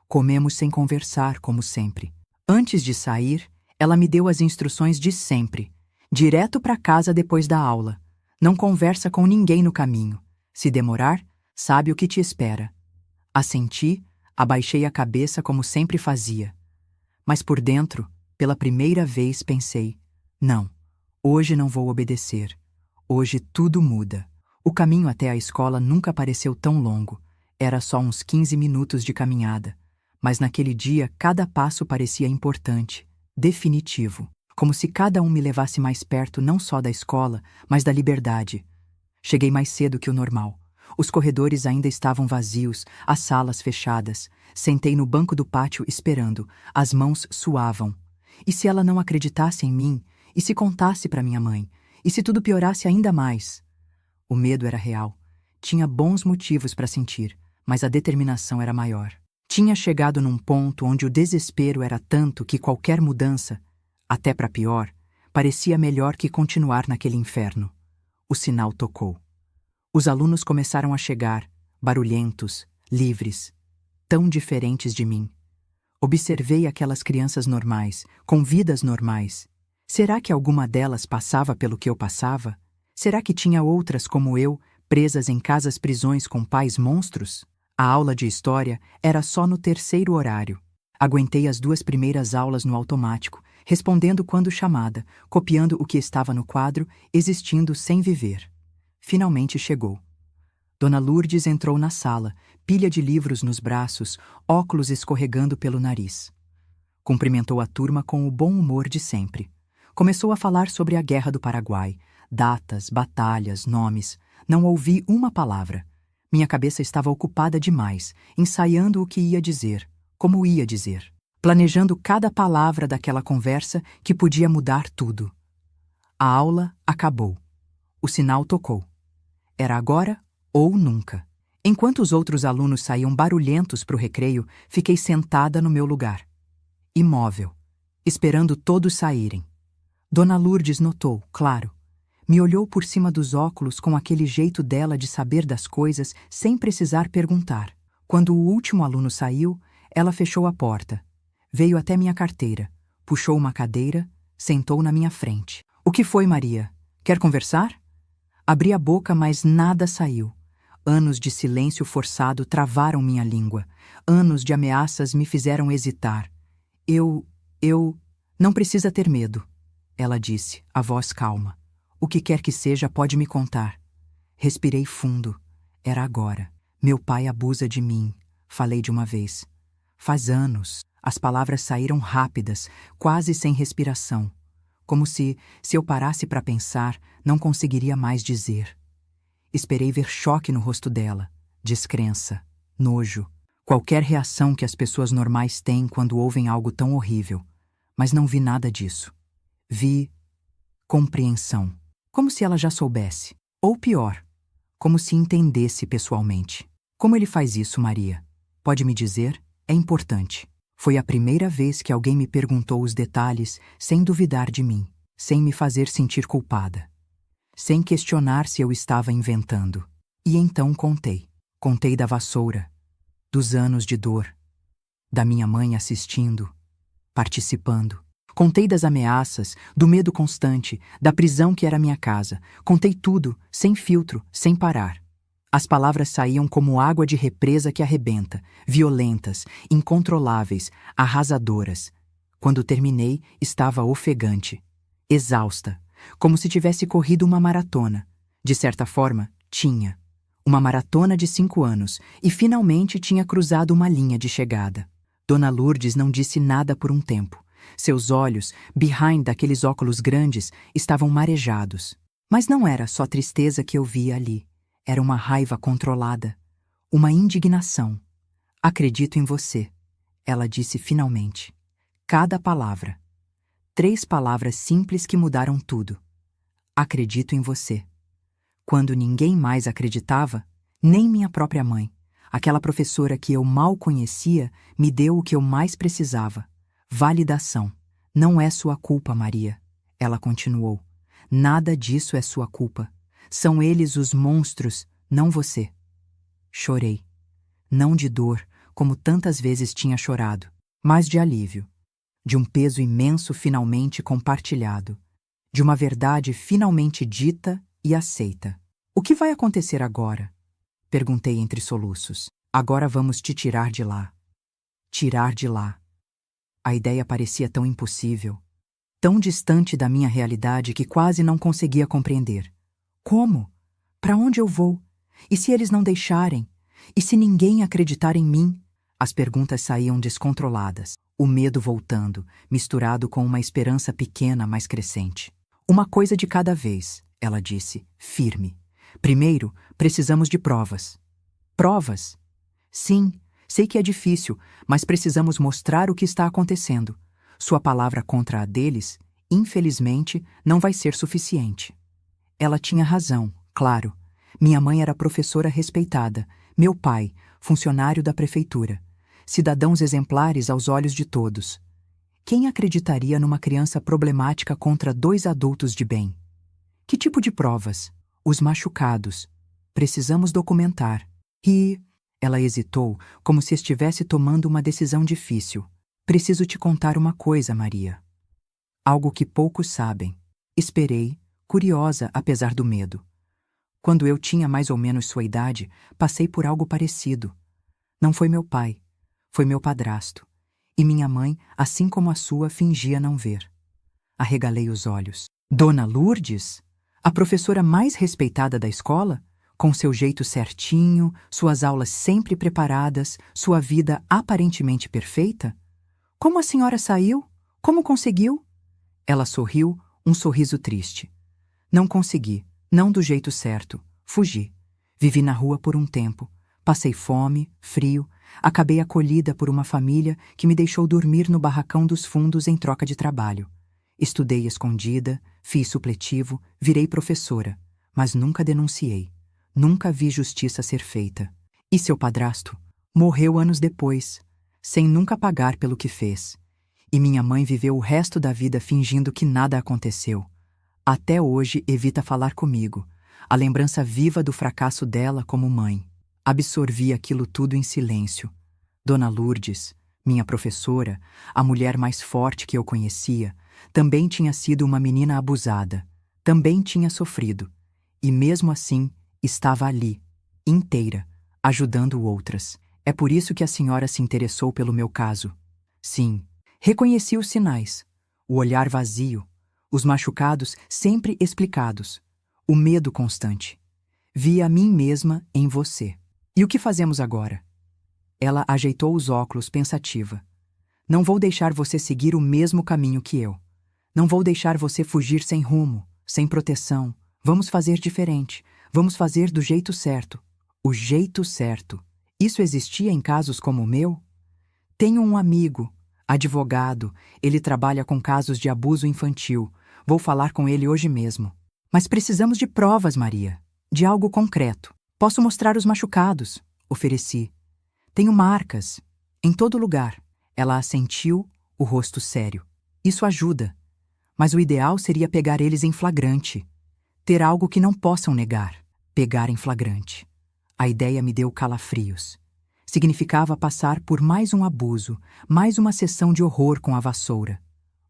Comemos sem conversar, como sempre. Antes de sair, ela me deu as instruções de sempre. Direto para casa depois da aula. Não conversa com ninguém no caminho. Se demorar, sabe o que te espera. Assenti, abaixei a cabeça como sempre fazia. Mas por dentro, pela primeira vez pensei: não, hoje não vou obedecer. Hoje tudo muda. O caminho até a escola nunca pareceu tão longo. Era só uns 15 minutos de caminhada. Mas naquele dia cada passo parecia importante, definitivo. Como se cada um me levasse mais perto não só da escola, mas da liberdade. Cheguei mais cedo que o normal. Os corredores ainda estavam vazios, as salas fechadas. Sentei no banco do pátio esperando. As mãos suavam. E se ela não acreditasse em mim? E se contasse para minha mãe? E se tudo piorasse ainda mais? O medo era real. Tinha bons motivos para sentir, mas a determinação era maior. Tinha chegado num ponto onde o desespero era tanto que qualquer mudança, até para pior, parecia melhor que continuar naquele inferno. O sinal tocou. Os alunos começaram a chegar, barulhentos, livres, tão diferentes de mim. Observei aquelas crianças normais, com vidas normais. Será que alguma delas passava pelo que eu passava? Será que tinha outras como eu, presas em casas-prisões com pais monstros? A aula de história era só no terceiro horário. Aguentei as 2 primeiras aulas no automático, respondendo quando chamada, copiando o que estava no quadro, existindo sem viver. Finalmente chegou. Dona Lourdes entrou na sala, pilha de livros nos braços, óculos escorregando pelo nariz. Cumprimentou a turma com o bom humor de sempre. Começou a falar sobre a Guerra do Paraguai, datas, batalhas, nomes. Não ouvi uma palavra. Minha cabeça estava ocupada demais, ensaiando o que ia dizer, como ia dizer, planejando cada palavra daquela conversa que podia mudar tudo. A aula acabou. O sinal tocou. Era agora ou nunca. Enquanto os outros alunos saíam barulhentos para o recreio, fiquei sentada no meu lugar, imóvel, esperando todos saírem. Dona Lourdes notou, claro. Me olhou por cima dos óculos com aquele jeito dela de saber das coisas sem precisar perguntar. Quando o último aluno saiu, ela fechou a porta. Veio até minha carteira, puxou uma cadeira, sentou na minha frente. O que foi, Maria? Quer conversar? Abri a boca, mas nada saiu. Anos de silêncio forçado travaram minha língua. Anos de ameaças me fizeram hesitar. Eu... Não precisa ter medo, ela disse, a voz calma. O que quer que seja pode me contar. Respirei fundo. Era agora. Meu pai abusa de mim, falei de uma vez. Faz anos. As palavras saíram rápidas, quase sem respiração. Como se eu parasse para pensar, não conseguiria mais dizer. Esperei ver choque no rosto dela, descrença, nojo, qualquer reação que as pessoas normais têm quando ouvem algo tão horrível. Mas não vi nada disso. Vi compreensão, como se ela já soubesse. Ou pior, como se entendesse pessoalmente. Como ele faz isso, Maria? Pode me dizer? É importante. Foi a primeira vez que alguém me perguntou os detalhes sem duvidar de mim, sem me fazer sentir culpada, sem questionar se eu estava inventando. E então contei. Contei da vassoura, dos anos de dor, da minha mãe assistindo, participando. Contei das ameaças, do medo constante, da prisão que era minha casa. Contei tudo, sem filtro, sem parar. As palavras saíam como água de represa que arrebenta, violentas, incontroláveis, arrasadoras. Quando terminei, estava ofegante, exausta, como se tivesse corrido uma maratona. De certa forma, tinha. Uma maratona de 5 anos, e finalmente tinha cruzado uma linha de chegada. Dona Lourdes não disse nada por um tempo. Seus olhos, behind daqueles óculos grandes, estavam marejados. Mas não era só tristeza que eu via ali. Era uma raiva controlada. Uma indignação. Acredito em você, ela disse finalmente. Cada palavra. 3 palavras simples que mudaram tudo. Acredito em você. Quando ninguém mais acreditava, nem minha própria mãe, aquela professora que eu mal conhecia, me deu o que eu mais precisava. Validação. Não é sua culpa, Maria. Ela continuou. Nada disso é sua culpa. São eles os monstros, não você. Chorei. Não de dor, como tantas vezes tinha chorado, mas de alívio. De um peso imenso finalmente compartilhado. De uma verdade finalmente dita e aceita. O que vai acontecer agora? Perguntei entre soluços. Agora vamos te tirar de lá. Tirar de lá. A ideia parecia tão impossível, tão distante da minha realidade que quase não conseguia compreender. Como? Para onde eu vou? E se eles não deixarem? E se ninguém acreditar em mim? As perguntas saíam descontroladas, o medo voltando, misturado com uma esperança pequena, mas crescente. Uma coisa de cada vez, ela disse, firme. Primeiro, precisamos de provas. Provas? Sim. Sei que é difícil, mas precisamos mostrar o que está acontecendo. Sua palavra contra a deles, infelizmente, não vai ser suficiente. Ela tinha razão, claro. Minha mãe era professora respeitada, meu pai, funcionário da prefeitura. Cidadãos exemplares aos olhos de todos. Quem acreditaria numa criança problemática contra 2 adultos de bem? Que tipo de provas? Os machucados. Precisamos documentar. E... Ela hesitou, como se estivesse tomando uma decisão difícil. Preciso te contar uma coisa, Maria. Algo que poucos sabem. Esperei, curiosa apesar do medo. Quando eu tinha mais ou menos sua idade, passei por algo parecido. Não foi meu pai, foi meu padrasto. E minha mãe, assim como a sua, fingia não ver. Arregalei os olhos. Dona Lourdes? A professora mais respeitada da escola? Com seu jeito certinho, suas aulas sempre preparadas, sua vida aparentemente perfeita? Como a senhora saiu? Como conseguiu? Ela sorriu, um sorriso triste. Não consegui, não do jeito certo. Fugi. Vivi na rua por um tempo. Passei fome, frio, acabei acolhida por uma família que me deixou dormir no barracão dos fundos em troca de trabalho. Estudei escondida, fiz supletivo, virei professora, mas nunca denunciei. Nunca vi justiça ser feita. E seu padrasto? Morreu anos depois, sem nunca pagar pelo que fez. E minha mãe viveu o resto da vida fingindo que nada aconteceu. Até hoje evita falar comigo, a lembrança viva do fracasso dela como mãe. Absorvi aquilo tudo em silêncio. Dona Lourdes, minha professora, a mulher mais forte que eu conhecia, também tinha sido uma menina abusada, também tinha sofrido. E mesmo assim, estava ali, inteira, ajudando outras. É por isso que a senhora se interessou pelo meu caso. Sim, reconheci os sinais. O olhar vazio, os machucados sempre explicados, o medo constante. Vi a mim mesma em você. E o que fazemos agora? Ela ajeitou os óculos pensativa. Não vou deixar você seguir o mesmo caminho que eu. Não vou deixar você fugir sem rumo, sem proteção. Vamos fazer diferente. Vamos fazer do jeito certo. O jeito certo. Isso existia em casos como o meu? Tenho um amigo, Advogado, ele trabalha com casos de abuso infantil. Vou falar com ele hoje mesmo. Mas precisamos de provas, Maria. De algo concreto. Posso mostrar os machucados, ofereci. Tenho marcas. Em todo lugar. Ela assentiu, o rosto sério. Isso ajuda. Mas o ideal seria pegar eles em flagrante. Ter algo que não possam negar. Pegar em flagrante. A ideia me deu calafrios. Significava passar por mais um abuso, mais uma sessão de horror com a vassoura.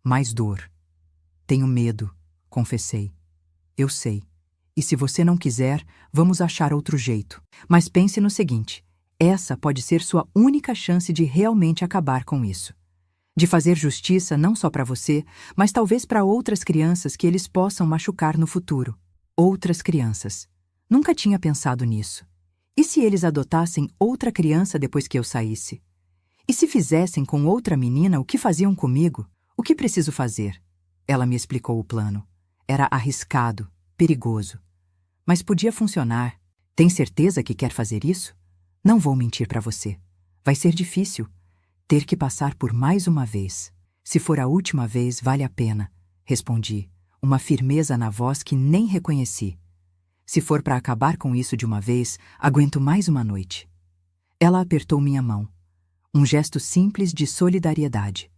Mais dor. Tenho medo, confessei. Eu sei. E se você não quiser, vamos achar outro jeito. Mas pense no seguinte: essa pode ser sua única chance de realmente acabar com isso. De fazer justiça não só para você, mas talvez para outras crianças que eles possam machucar no futuro. Outras crianças. Nunca tinha pensado nisso. E se eles adotassem outra criança depois que eu saísse? E se fizessem com outra menina o que faziam comigo? O que preciso fazer? Ela me explicou o plano. Era arriscado, perigoso. Mas podia funcionar. Tem certeza que quer fazer isso? Não vou mentir para você. Vai ser difícil. Ter que passar por mais uma vez. Se for a última vez, vale a pena, respondi, uma firmeza na voz que nem reconheci. Se for para acabar com isso de uma vez, aguento mais uma noite. Ela apertou minha mão. Um gesto simples de solidariedade.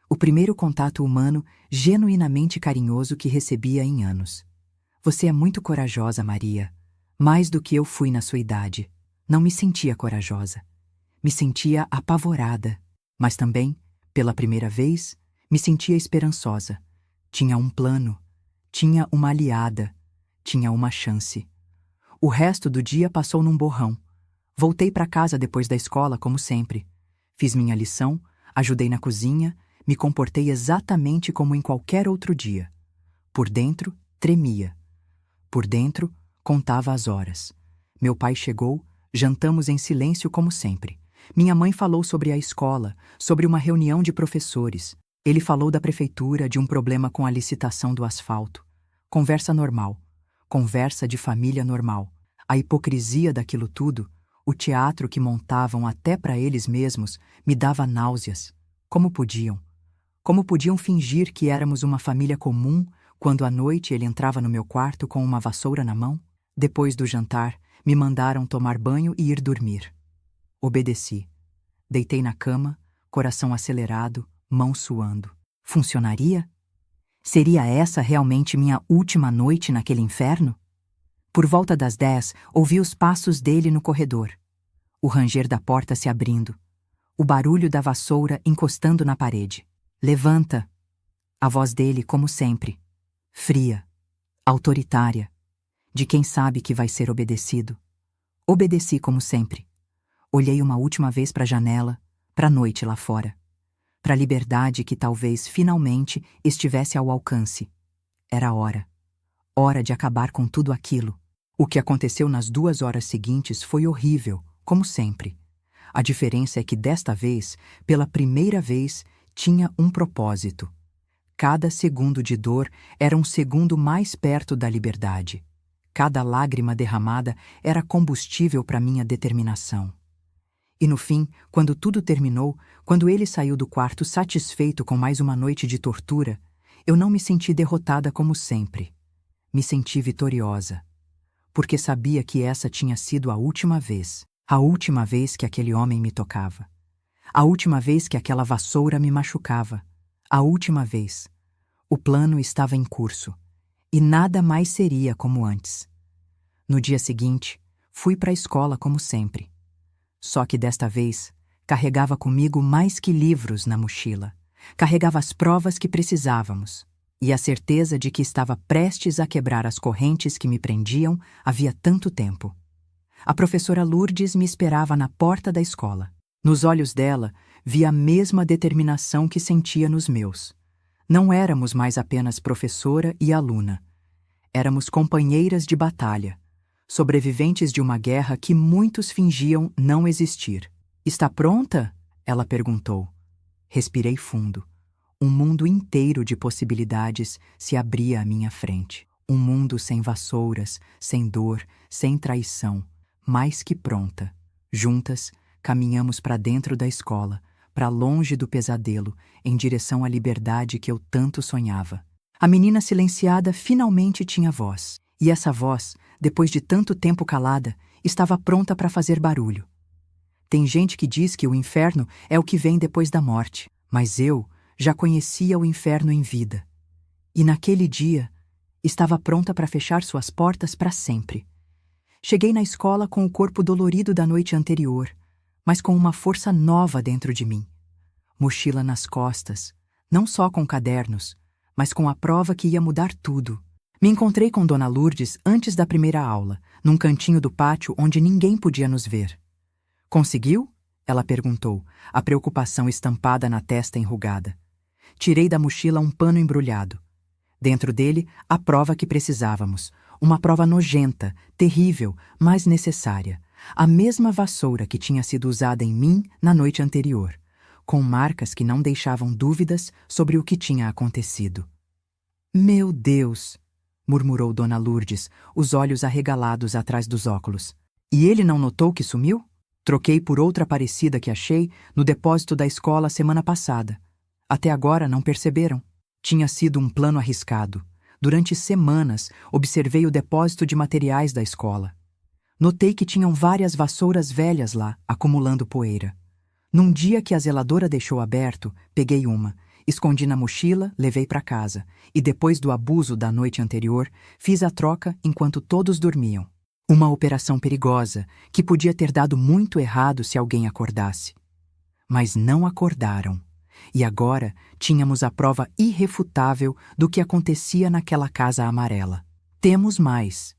O primeiro contato humano genuinamente carinhoso que recebia em anos. Você é muito corajosa, Maria. Mais do que eu fui na sua idade. Não me sentia corajosa. Me sentia apavorada. Mas também, pela primeira vez, me sentia esperançosa. Tinha um plano. Tinha uma aliada. Tinha uma chance. O resto do dia passou num borrão. Voltei para casa depois da escola, como sempre. Fiz minha lição, ajudei na cozinha, me comportei exatamente como em qualquer outro dia. Por dentro, tremia. Por dentro, contava as horas. Meu pai chegou, jantamos em silêncio como sempre. Minha mãe falou sobre a escola, sobre uma reunião de professores. Ele falou da prefeitura, de um problema com a licitação do asfalto. Conversa normal. Conversa de família normal. A hipocrisia daquilo tudo, o teatro que montavam até para eles mesmos, me dava náuseas. Como podiam? Como podiam fingir que éramos uma família comum quando à noite ele entrava no meu quarto com uma vassoura na mão? Depois do jantar, me mandaram tomar banho e ir dormir. Obedeci. Deitei na cama, coração acelerado, mão suando. Funcionaria? Seria essa realmente minha última noite naquele inferno? Por volta das 10, ouvi os passos dele no corredor. O ranger da porta se abrindo. O barulho da vassoura encostando na parede. Levanta! A voz dele, como sempre. Fria. Autoritária. De quem sabe que vai ser obedecido. Obedeci como sempre. Olhei uma última vez para a janela, para a noite lá fora. Para a liberdade que talvez, finalmente, estivesse ao alcance. Era a hora. Hora de acabar com tudo aquilo. O que aconteceu nas 2 horas seguintes foi horrível, como sempre. A diferença é que desta vez, pela primeira vez, tinha um propósito. Cada segundo de dor era um segundo mais perto da liberdade. Cada lágrima derramada era combustível para minha determinação. E no fim, quando tudo terminou, quando ele saiu do quarto satisfeito com mais uma noite de tortura, eu não me senti derrotada como sempre. Me senti vitoriosa. Porque sabia que essa tinha sido a última vez que aquele homem me tocava. A última vez que aquela vassoura me machucava. A última vez. O plano estava em curso. E nada mais seria como antes. No dia seguinte, fui para a escola como sempre. Só que desta vez, carregava comigo mais que livros na mochila. Carregava as provas que precisávamos. E a certeza de que estava prestes a quebrar as correntes que me prendiam havia tanto tempo. A professora Lourdes me esperava na porta da escola. Nos olhos dela, vi a mesma determinação que sentia nos meus. Não éramos mais apenas professora e aluna. Éramos companheiras de batalha, sobreviventes de uma guerra que muitos fingiam não existir. "Está pronta?" ela perguntou. Respirei fundo. Um mundo inteiro de possibilidades se abria à minha frente. Um mundo sem vassouras, sem dor, sem traição. Mais que pronta. Juntas, caminhamos para dentro da escola, para longe do pesadelo, em direção à liberdade que eu tanto sonhava. A menina silenciada finalmente tinha voz. E essa voz, depois de tanto tempo calada, estava pronta para fazer barulho. Tem gente que diz que o inferno é o que vem depois da morte, mas eu já conhecia o inferno em vida. E naquele dia, estava pronta para fechar suas portas para sempre. Cheguei na escola com o corpo dolorido da noite anterior, mas com uma força nova dentro de mim. Mochila nas costas, não só com cadernos, mas com a prova que ia mudar tudo. Me encontrei com Dona Lourdes antes da primeira aula, num cantinho do pátio onde ninguém podia nos ver. Conseguiu? Ela perguntou, a preocupação estampada na testa enrugada. Tirei da mochila um pano embrulhado. Dentro dele, a prova que precisávamos. Uma prova nojenta, terrível, mas necessária. A mesma vassoura que tinha sido usada em mim na noite anterior, com marcas que não deixavam dúvidas sobre o que tinha acontecido. Meu Deus! Murmurou Dona Lourdes, os olhos arregalados atrás dos óculos. E ele não notou que sumiu? Troquei por outra parecida que achei no depósito da escola semana passada. Até agora não perceberam. Tinha sido um plano arriscado. Durante semanas, observei o depósito de materiais da escola. Notei que tinham várias vassouras velhas lá, acumulando poeira. Num dia que a zeladora deixou aberto, peguei uma, escondi na mochila, levei para casa, e depois do abuso da noite anterior, fiz a troca enquanto todos dormiam. Uma operação perigosa, que podia ter dado muito errado se alguém acordasse. Mas não acordaram. E agora tínhamos a prova irrefutável do que acontecia naquela casa amarela. Temos mais.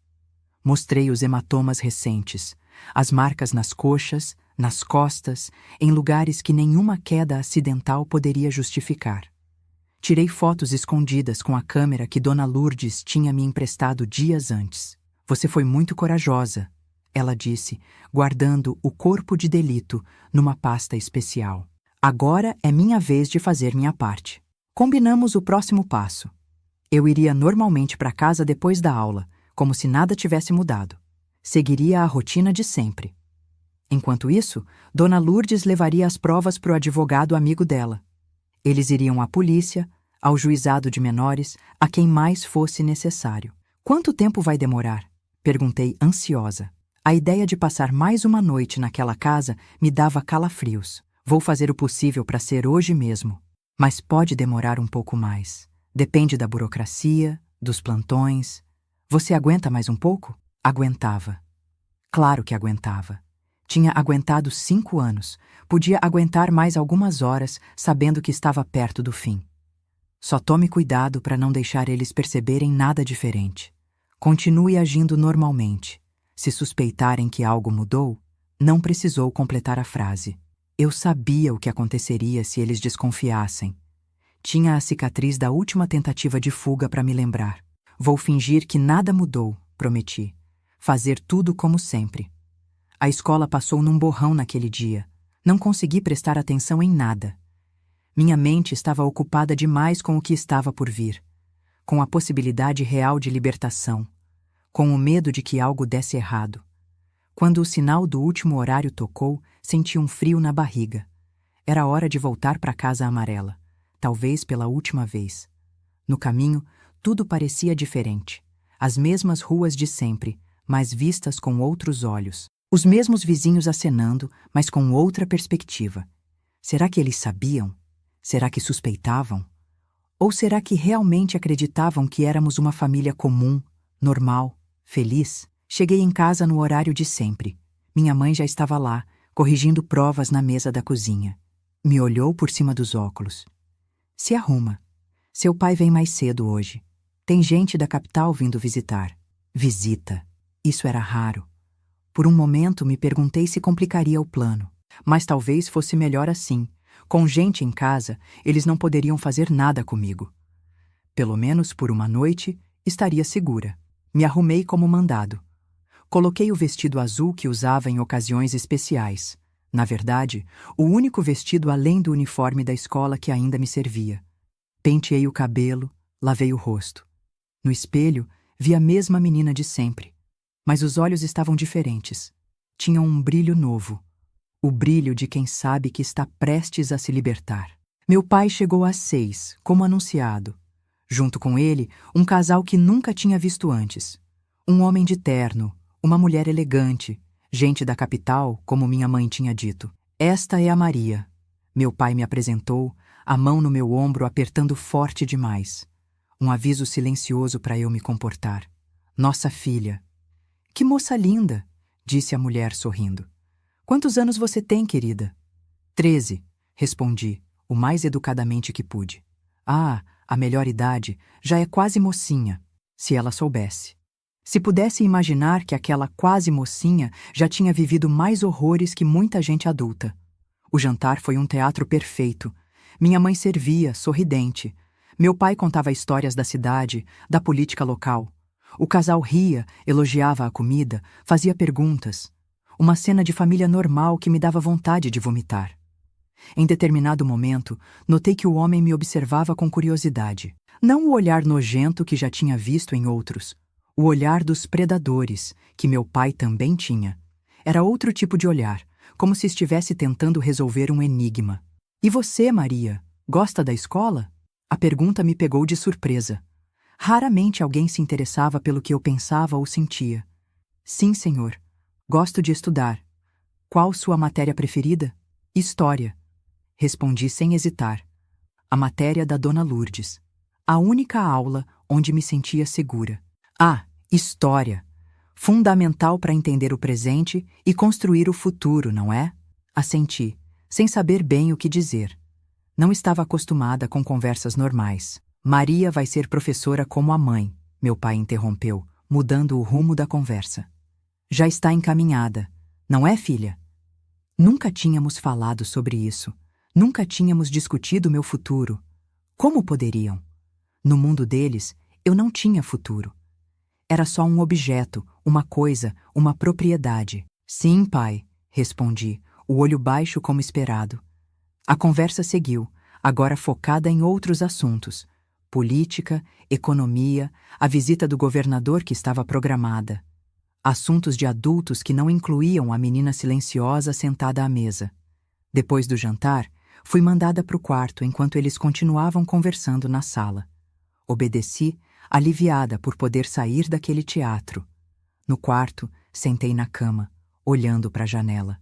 Mostrei os hematomas recentes, as marcas nas coxas, nas costas, em lugares que nenhuma queda acidental poderia justificar. Tirei fotos escondidas com a câmera que Dona Lourdes tinha me emprestado dias antes. Você foi muito corajosa, ela disse, guardando o corpo de delito numa pasta especial. Agora é minha vez de fazer minha parte. Combinamos o próximo passo. Eu iria normalmente para casa depois da aula, como se nada tivesse mudado. Seguiria a rotina de sempre. Enquanto isso, Dona Lourdes levaria as provas para o advogado amigo dela. Eles iriam à polícia, ao juizado de menores, a quem mais fosse necessário. Quanto tempo vai demorar? Perguntei ansiosa. A ideia de passar mais uma noite naquela casa me dava calafrios. Vou fazer o possível para ser hoje mesmo, mas pode demorar um pouco mais. Depende da burocracia, dos plantões. Você aguenta mais um pouco? Aguentava. Claro que aguentava. Tinha aguentado 5 anos. Podia aguentar mais algumas horas, sabendo que estava perto do fim. Só tome cuidado para não deixar eles perceberem nada diferente. Continue agindo normalmente. Se suspeitarem que algo mudou, não precisou completar a frase. Eu sabia o que aconteceria se eles desconfiassem. Tinha a cicatriz da última tentativa de fuga para me lembrar. Vou fingir que nada mudou, prometi. Fazer tudo como sempre. A escola passou num borrão naquele dia. Não consegui prestar atenção em nada. Minha mente estava ocupada demais com o que estava por vir, com a possibilidade real de libertação, com o medo de que algo desse errado. Quando o sinal do último horário tocou, senti um frio na barriga. Era hora de voltar para a casa amarela, talvez pela última vez. No caminho, tudo parecia diferente. As mesmas ruas de sempre, mas vistas com outros olhos. Os mesmos vizinhos acenando, mas com outra perspectiva. Será que eles sabiam? Será que suspeitavam? Ou será que realmente acreditavam que éramos uma família comum, normal, feliz? Cheguei em casa no horário de sempre. Minha mãe já estava lá, corrigindo provas na mesa da cozinha. Me olhou por cima dos óculos. Se arruma. Seu pai vem mais cedo hoje. Tem gente da capital vindo visitar. Visita. Isso era raro. Por um momento me perguntei se complicaria o plano. Mas talvez fosse melhor assim. Com gente em casa, eles não poderiam fazer nada comigo. Pelo menos por uma noite, estaria segura. Me arrumei como mandado. Coloquei o vestido azul que usava em ocasiões especiais. Na verdade, o único vestido além do uniforme da escola que ainda me servia. Penteei o cabelo, lavei o rosto. No espelho, vi a mesma menina de sempre. Mas os olhos estavam diferentes. Tinham um brilho novo. o brilho de quem sabe que está prestes a se libertar. Meu pai chegou às 6, como anunciado. Junto com ele, um casal que nunca tinha visto antes. Um homem de terno, uma mulher elegante, gente da capital, como minha mãe tinha dito. Esta é a Maria. Meu pai me apresentou, a mão no meu ombro apertando forte demais. Um aviso silencioso para eu me comportar. Nossa filha. Que moça linda, disse a mulher sorrindo. Quantos anos você tem, querida? 13, respondi, o mais educadamente que pude. Ah, a melhor idade, já é quase mocinha, se ela soubesse. Se pudesse imaginar que aquela quase mocinha já tinha vivido mais horrores que muita gente adulta. O jantar foi um teatro perfeito. Minha mãe servia, sorridente. Meu pai contava histórias da cidade, da política local. O casal ria, elogiava a comida, fazia perguntas. Uma cena de família normal que me dava vontade de vomitar. Em determinado momento, notei que o homem me observava com curiosidade. Não o olhar nojento que já tinha visto em outros. O olhar dos predadores, que meu pai também tinha. Era outro tipo de olhar, como se estivesse tentando resolver um enigma. E você, Maria, gosta da escola? A pergunta me pegou de surpresa. Raramente alguém se interessava pelo que eu pensava ou sentia. Sim, senhor. Gosto de estudar. Qual sua matéria preferida? História. Respondi sem hesitar. A matéria da Dona Lourdes. A única aula onde me sentia segura. Ah, história. Fundamental para entender o presente e construir o futuro, não é? Assenti, sem saber bem o que dizer. Não estava acostumada com conversas normais. Maria vai ser professora como a mãe, meu pai interrompeu, mudando o rumo da conversa. Já está encaminhada, não é, filha? Nunca tínhamos falado sobre isso. Nunca tínhamos discutido meu futuro. Como poderiam? No mundo deles, eu não tinha futuro. Era só um objeto, uma coisa, uma propriedade. Sim, pai, respondi, o olho baixo como esperado. A conversa seguiu, agora focada em outros assuntos. Política, economia, a visita do governador que estava programada. Assuntos de adultos que não incluíam a menina silenciosa sentada à mesa. Depois do jantar, fui mandada para o quarto enquanto eles continuavam conversando na sala. Obedeci, aliviada por poder sair daquele teatro. No quarto, sentei na cama, olhando para a janela.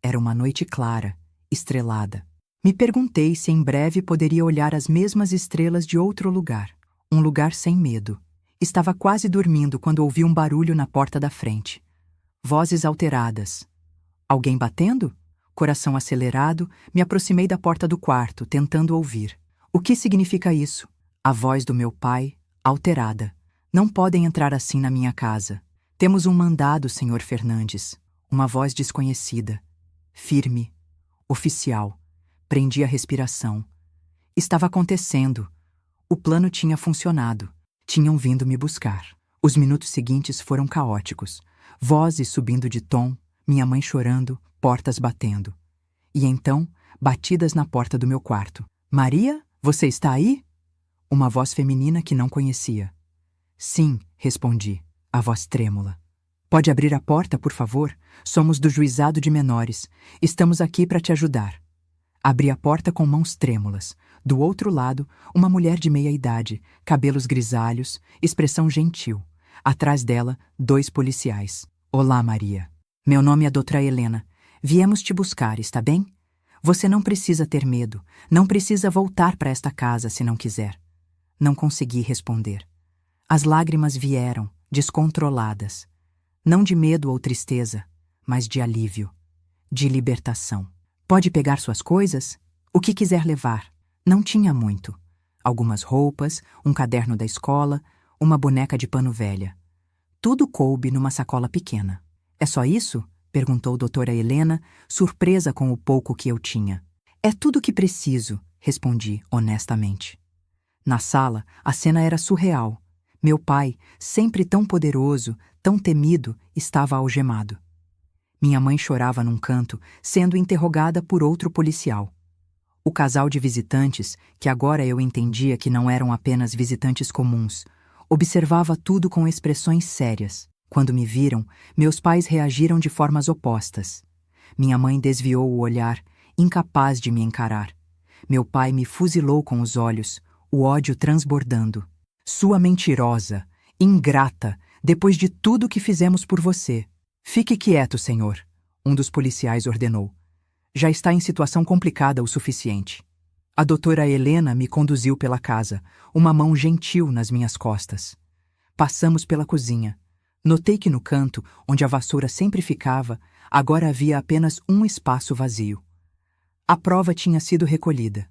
Era uma noite clara, estrelada. Me perguntei se em breve poderia olhar as mesmas estrelas de outro lugar. Um lugar sem medo. Estava quase dormindo quando ouvi um barulho na porta da frente. Vozes alteradas. Alguém batendo? Coração acelerado, me aproximei da porta do quarto, tentando ouvir. O que significa isso? A voz do meu pai, alterada. Não podem entrar assim na minha casa. Temos um mandado, Sr. Fernandes. Uma voz desconhecida. Firme. Oficial. Prendi a respiração. Estava acontecendo. O plano tinha funcionado. Tinham vindo me buscar. Os minutos seguintes foram caóticos. Vozes subindo de tom, minha mãe chorando, portas batendo. E então, batidas na porta do meu quarto. Maria, você está aí? Uma voz feminina que não conhecia. Sim, respondi, a voz trêmula. Pode abrir a porta, por favor? Somos do Juizado de Menores. Estamos aqui para te ajudar. Abri a porta com mãos trêmulas. Do outro lado, uma mulher de meia idade, cabelos grisalhos, expressão gentil. Atrás dela, 2 policiais. Olá, Maria. Meu nome é doutora Helena. Viemos te buscar, está bem? Você não precisa ter medo. Não precisa voltar para esta casa se não quiser. Não consegui responder. As lágrimas vieram, descontroladas. Não de medo ou tristeza, mas de alívio. De libertação. Pode pegar suas coisas? O que quiser levar. Não tinha muito. Algumas roupas, um caderno da escola, uma boneca de pano velha. Tudo coube numa sacola pequena. É só isso? Perguntou doutora Helena, surpresa com o pouco que eu tinha. É tudo o que preciso, respondi honestamente. Na sala, a cena era surreal. Meu pai, sempre tão poderoso, tão temido, estava algemado. Minha mãe chorava num canto, sendo interrogada por outro policial. O casal de visitantes, que agora eu entendia que não eram apenas visitantes comuns, observava tudo com expressões sérias. Quando me viram, meus pais reagiram de formas opostas. Minha mãe desviou o olhar, incapaz de me encarar. Meu pai me fuzilou com os olhos, o ódio transbordando. Sua mentirosa, ingrata, depois de tudo que fizemos por você. Fique quieto, senhor, um dos policiais ordenou. Já está em situação complicada o suficiente. A doutora Helena me conduziu pela casa, uma mão gentil nas minhas costas. Passamos pela cozinha. Notei que no canto, onde a vassoura sempre ficava, agora havia apenas um espaço vazio. A prova tinha sido recolhida.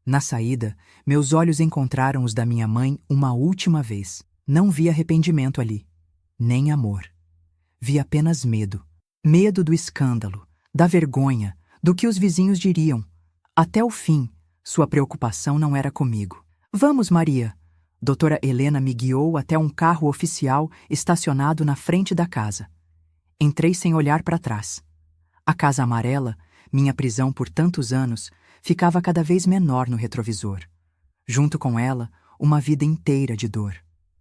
Na saída, meus olhos encontraram os da minha mãe uma última vez. Não vi arrependimento ali, nem amor. Vi apenas medo. Medo do escândalo, da vergonha, do que os vizinhos diriam. Até o fim, sua preocupação não era comigo. Vamos, Maria. Doutora Helena me guiou até um carro oficial estacionado na frente da casa. Entrei sem olhar para trás. A casa amarela, minha prisão por tantos anos, ficava cada vez menor no retrovisor. Junto com ela, uma vida inteira de dor.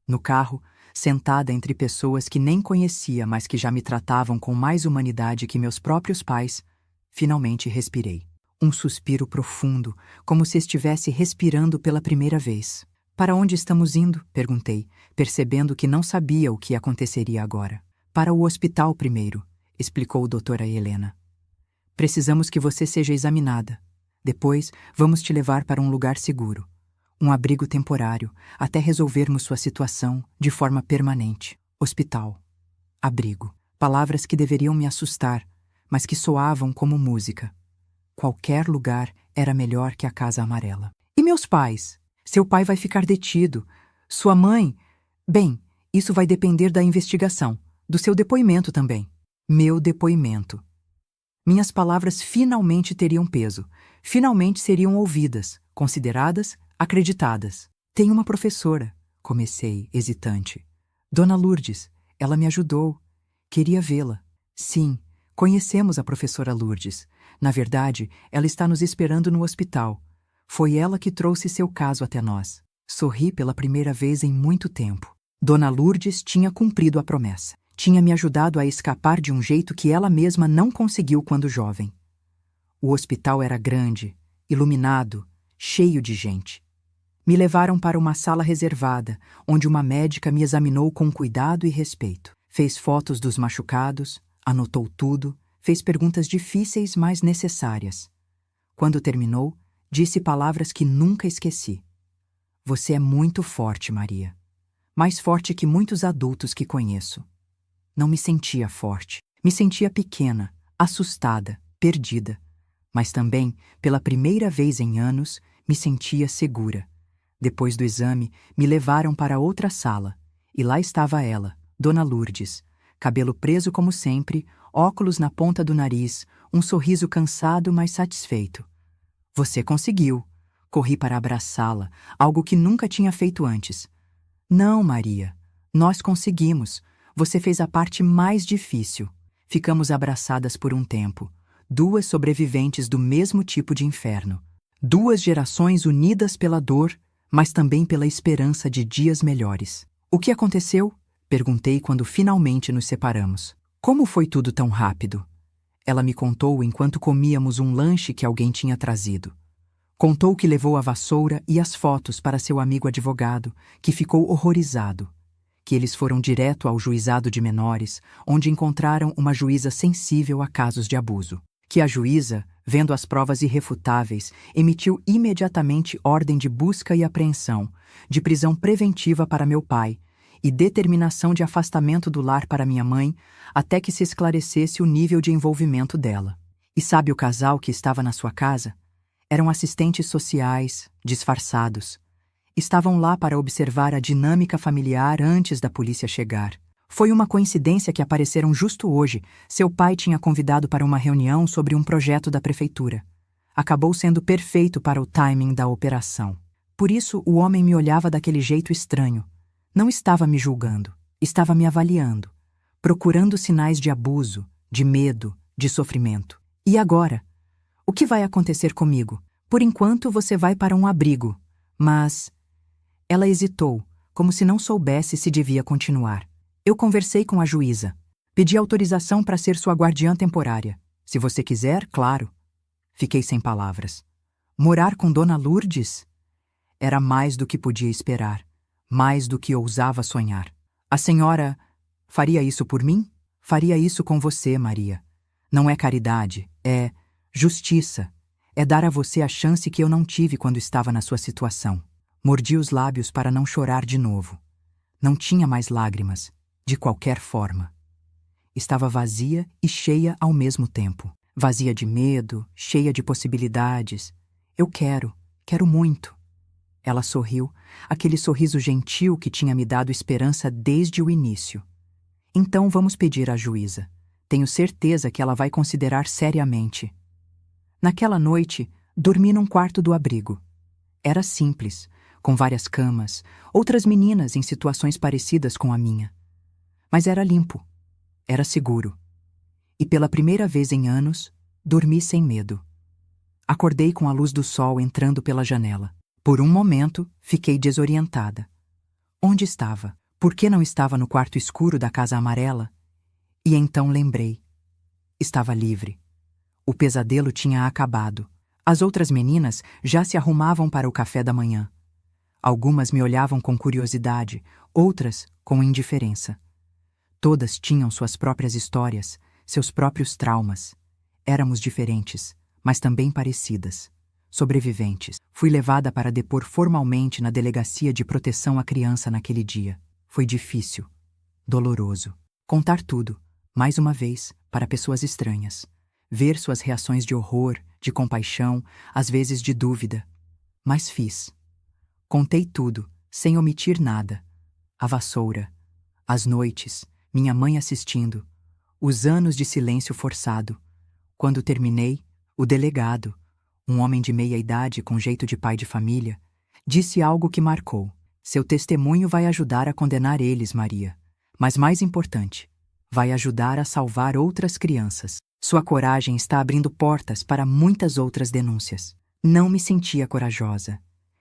No carro, sentada entre pessoas que nem conhecia, mas que já me tratavam com mais humanidade que meus próprios pais, finalmente respirei. Um suspiro profundo, como se estivesse respirando pela primeira vez. Para onde estamos indo? Perguntei, percebendo que não sabia o que aconteceria agora. Para o hospital primeiro, explicou doutora Helena. Precisamos que você seja examinada. Depois, vamos te levar para um lugar seguro. Um abrigo temporário, até resolvermos sua situação de forma permanente. Hospital. Abrigo. Palavras que deveriam me assustar, mas que soavam como música. Qualquer lugar era melhor que a Casa Amarela. E meus pais? Seu pai vai ficar detido. Sua mãe? Bem, isso vai depender da investigação, do seu depoimento também. Meu depoimento. Minhas palavras finalmente teriam peso. Finalmente seriam ouvidas, consideradas, acreditadas. Tenho uma professora, comecei, hesitante. Dona Lourdes, ela me ajudou. Queria vê-la. Sim, conhecemos a professora Lourdes. Na verdade, ela está nos esperando no hospital. Foi ela que trouxe seu caso até nós. Sorri pela primeira vez em muito tempo. Dona Lourdes tinha cumprido a promessa. Tinha me ajudado a escapar de um jeito que ela mesma não conseguiu quando jovem. O hospital era grande, iluminado, cheio de gente. Me levaram para uma sala reservada, onde uma médica me examinou com cuidado e respeito. Fez fotos dos machucados, anotou tudo, fez perguntas difíceis, mas necessárias. Quando terminou, disse palavras que nunca esqueci. Você é muito forte, Maria. Mais forte que muitos adultos que conheço. Não me sentia forte. Me sentia pequena, assustada, perdida. Mas também, pela primeira vez em anos, me sentia segura. Depois do exame, me levaram para outra sala. E lá estava ela, Dona Lourdes. Cabelo preso como sempre, óculos na ponta do nariz, um sorriso cansado, mas satisfeito. Você conseguiu. Corri para abraçá-la, algo que nunca tinha feito antes. Não, Maria. Nós conseguimos. Você fez a parte mais difícil. Ficamos abraçadas por um tempo. Duas sobreviventes do mesmo tipo de inferno. Duas gerações unidas pela dor, mas também pela esperança de dias melhores. O que aconteceu? Perguntei quando finalmente nos separamos. Como foi tudo tão rápido? Ela me contou enquanto comíamos um lanche que alguém tinha trazido. Contou que levou a vassoura e as fotos para seu amigo advogado, que ficou horrorizado. Que eles foram direto ao juizado de menores, onde encontraram uma juíza sensível a casos de abuso. Que a juíza, vendo as provas irrefutáveis, emitiu imediatamente ordem de busca e apreensão, de prisão preventiva para meu pai e determinação de afastamento do lar para minha mãe até que se esclarecesse o nível de envolvimento dela. E sabe o casal que estava na sua casa? Eram assistentes sociais, disfarçados. Estavam lá para observar a dinâmica familiar antes da polícia chegar. Foi uma coincidência que apareceram justo hoje. Seu pai tinha convidado para uma reunião sobre um projeto da prefeitura. Acabou sendo perfeito para o timing da operação. Por isso, o homem me olhava daquele jeito estranho. Não estava me julgando, estava me avaliando, procurando sinais de abuso, de medo, de sofrimento. E agora? O que vai acontecer comigo? Por enquanto, você vai para um abrigo, mas... Ela hesitou, como se não soubesse se devia continuar. Eu conversei com a juíza. Pedi autorização para ser sua guardiã temporária. Se você quiser, claro. Fiquei sem palavras. Morar com Dona Lourdes? Era mais do que podia esperar, mais do que ousava sonhar. A senhora faria isso por mim? Faria isso com você, Maria. Não é caridade, é justiça. É dar a você a chance que eu não tive quando estava na sua situação. Mordi os lábios para não chorar de novo. Não tinha mais lágrimas, de qualquer forma. Estava vazia e cheia ao mesmo tempo. Vazia de medo, cheia de possibilidades. Eu quero muito. Ela sorriu, aquele sorriso gentil que tinha me dado esperança desde o início. Então vamos pedir à juíza. Tenho certeza que ela vai considerar seriamente. Naquela noite, dormi num quarto do abrigo. Era simples, com várias camas, outras meninas em situações parecidas com a minha. Mas era limpo, era seguro. E pela primeira vez em anos, dormi sem medo. Acordei com a luz do sol entrando pela janela. Por um momento, fiquei desorientada. Onde estava? Por que não estava no quarto escuro da casa amarela? E então lembrei. Estava livre. O pesadelo tinha acabado. As outras meninas já se arrumavam para o café da manhã. Algumas me olhavam com curiosidade, outras com indiferença. Todas tinham suas próprias histórias, seus próprios traumas. Éramos diferentes, mas também parecidas. Sobreviventes. Fui levada para depor formalmente na Delegacia de Proteção à Criança naquele dia. Foi difícil, doloroso. Contar tudo, mais uma vez, para pessoas estranhas. Ver suas reações de horror, de compaixão, às vezes de dúvida. Mas fiz. Contei tudo, sem omitir nada. A vassoura, as noites, minha mãe assistindo, os anos de silêncio forçado. Quando terminei, o delegado, um homem de meia idade com jeito de pai de família, disse algo que marcou. Seu testemunho vai ajudar a condenar eles, Maria. Mas mais importante, vai ajudar a salvar outras crianças. Sua coragem está abrindo portas para muitas outras denúncias. Não me sentia corajosa.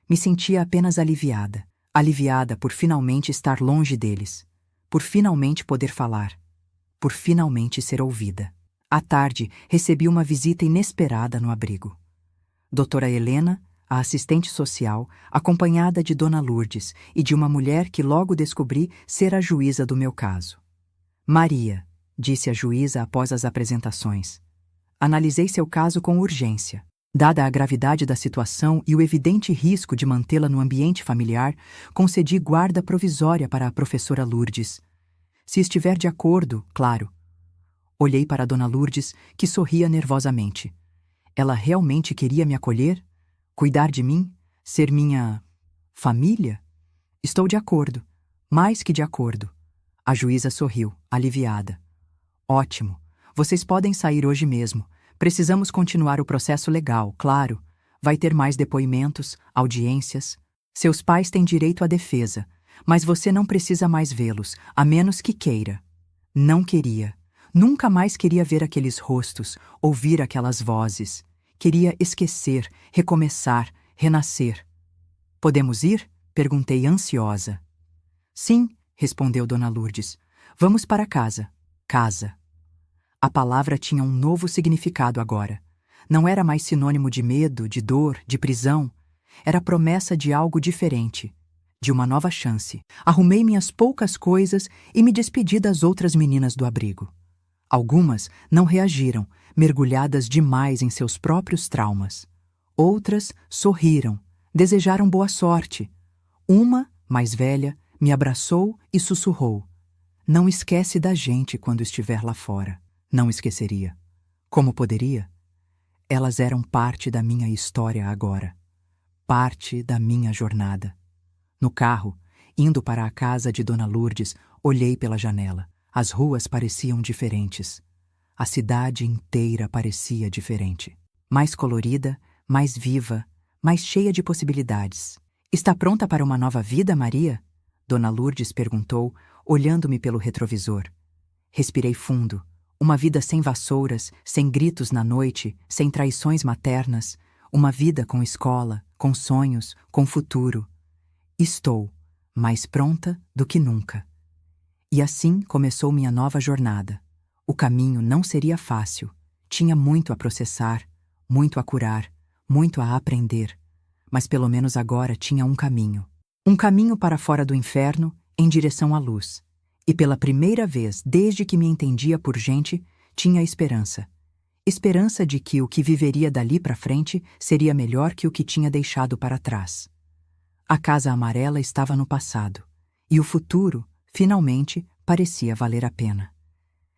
Me sentia apenas aliviada. Aliviada por finalmente estar longe deles. Por finalmente poder falar. Por finalmente ser ouvida. À tarde, recebi uma visita inesperada no abrigo. Doutora Helena, a assistente social, acompanhada de Dona Lourdes e de uma mulher que logo descobri ser a juíza do meu caso. Maria, disse a juíza após as apresentações. Analisei seu caso com urgência. Dada a gravidade da situação e o evidente risco de mantê-la no ambiente familiar, concedi guarda provisória para a professora Lourdes. Se estiver de acordo, claro. Olhei para Dona Lourdes, que sorria nervosamente. Ela realmente queria me acolher? Cuidar de mim? Ser minha família? Estou de acordo. Mais que de acordo. A juíza sorriu, aliviada. Ótimo. Vocês podem sair hoje mesmo. Precisamos continuar o processo legal, claro. Vai ter mais depoimentos, audiências. Seus pais têm direito à defesa, mas você não precisa mais vê-los, a menos que queira. Não queria. Nunca mais queria ver aqueles rostos, ouvir aquelas vozes. Queria esquecer, recomeçar, renascer. Podemos ir? Perguntei ansiosa. Sim, respondeu Dona Lourdes. Vamos para casa. Casa. A palavra tinha um novo significado agora. Não era mais sinônimo de medo, de dor, de prisão. Era promessa de algo diferente, de uma nova chance. Arrumei minhas poucas coisas e me despedi das outras meninas do abrigo. Algumas não reagiram, mergulhadas demais em seus próprios traumas. Outras sorriram, desejaram boa sorte. Uma, mais velha, me abraçou e sussurrou. Não esquece da gente quando estiver lá fora. Não esqueceria. Como poderia? Elas eram parte da minha história agora. Parte da minha jornada. No carro, indo para a casa de Dona Lourdes, olhei pela janela. As ruas pareciam diferentes. A cidade inteira parecia diferente. Mais colorida, mais viva, mais cheia de possibilidades. Está pronta para uma nova vida, Maria? Dona Lourdes perguntou, olhando-me pelo retrovisor. Respirei fundo. Uma vida sem vassouras, sem gritos na noite, sem traições maternas. Uma vida com escola, com sonhos, com futuro. Estou mais pronta do que nunca. E assim começou minha nova jornada. O caminho não seria fácil. Tinha muito a processar, muito a curar, muito a aprender, mas pelo menos agora tinha um caminho. Um caminho para fora do inferno, em direção à luz. E pela primeira vez, desde que me entendia por gente, tinha esperança. Esperança de que o que viveria dali para frente seria melhor que o que tinha deixado para trás. A casa amarela estava no passado, e o futuro, finalmente, parecia valer a pena.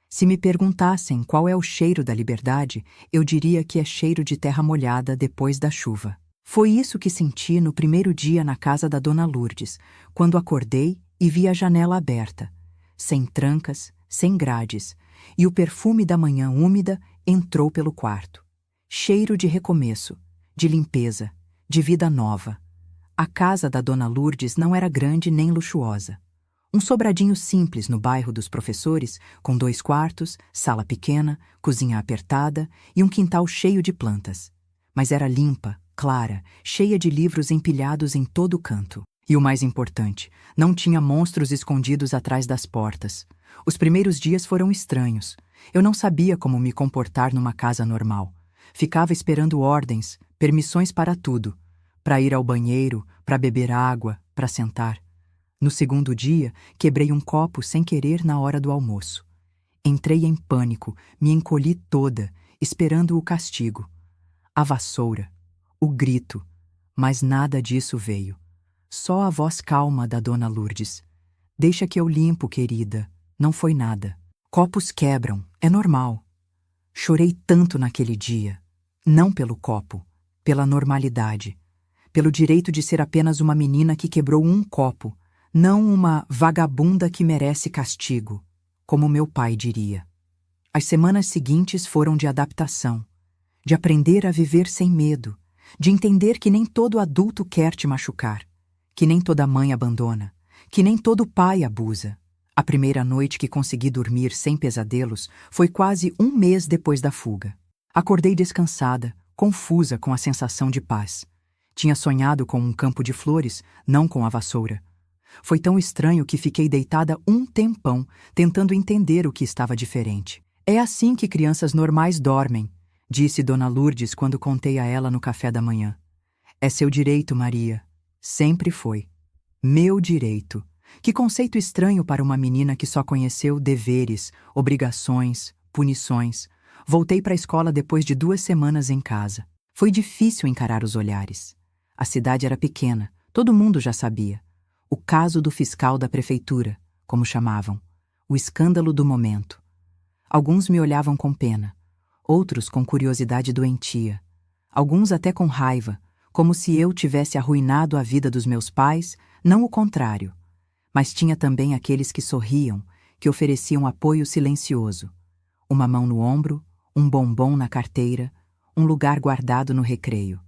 Se me perguntassem qual é o cheiro da liberdade, eu diria que é cheiro de terra molhada depois da chuva. Foi isso que senti no primeiro dia na casa da Dona Lourdes, quando acordei e vi a janela aberta, sem trancas, sem grades, e o perfume da manhã úmida entrou pelo quarto. Cheiro de recomeço, de limpeza, de vida nova. A casa da Dona Lourdes não era grande nem luxuosa. Um sobradinho simples no bairro dos Professores, com 2 quartos, sala pequena, cozinha apertada e um quintal cheio de plantas. Mas era limpa, clara, cheia de livros empilhados em todo o canto. E o mais importante, não tinha monstros escondidos atrás das portas. Os primeiros dias foram estranhos. Eu não sabia como me comportar numa casa normal. Ficava esperando ordens, permissões para tudo. Para ir ao banheiro, para beber água, para sentar. No segundo dia, quebrei um copo sem querer na hora do almoço. Entrei em pânico, me encolhi toda, esperando o castigo. A vassoura, o grito, mas nada disso veio. Só a voz calma da Dona Lourdes. Deixa que eu limpo, querida. Não foi nada. Copos quebram, é normal. Chorei tanto naquele dia. Não pelo copo, pela normalidade. Pelo direito de ser apenas uma menina que quebrou um copo, não uma vagabunda que merece castigo, como meu pai diria. As semanas seguintes foram de adaptação, de aprender a viver sem medo, de entender que nem todo adulto quer te machucar, que nem toda mãe abandona, que nem todo pai abusa. A primeira noite que consegui dormir sem pesadelos foi quase um mês depois da fuga. Acordei descansada, confusa com a sensação de paz. Tinha sonhado com um campo de flores, não com a vassoura. Foi tão estranho que fiquei deitada um tempão, tentando entender o que estava diferente. É assim que crianças normais dormem, disse Dona Lourdes quando contei a ela no café da manhã. É seu direito, Maria. Sempre foi. Meu direito. Que conceito estranho para uma menina que só conheceu deveres, obrigações, punições. Voltei para a escola depois de 2 semanas em casa. Foi difícil encarar os olhares. A cidade era pequena, todo mundo já sabia. O caso do fiscal da prefeitura, como chamavam. O escândalo do momento. Alguns me olhavam com pena, outros com curiosidade doentia. Alguns até com raiva, como se eu tivesse arruinado a vida dos meus pais, não o contrário. Mas tinha também aqueles que sorriam, que ofereciam apoio silencioso. Uma mão no ombro, um bombom na carteira, um lugar guardado no recreio.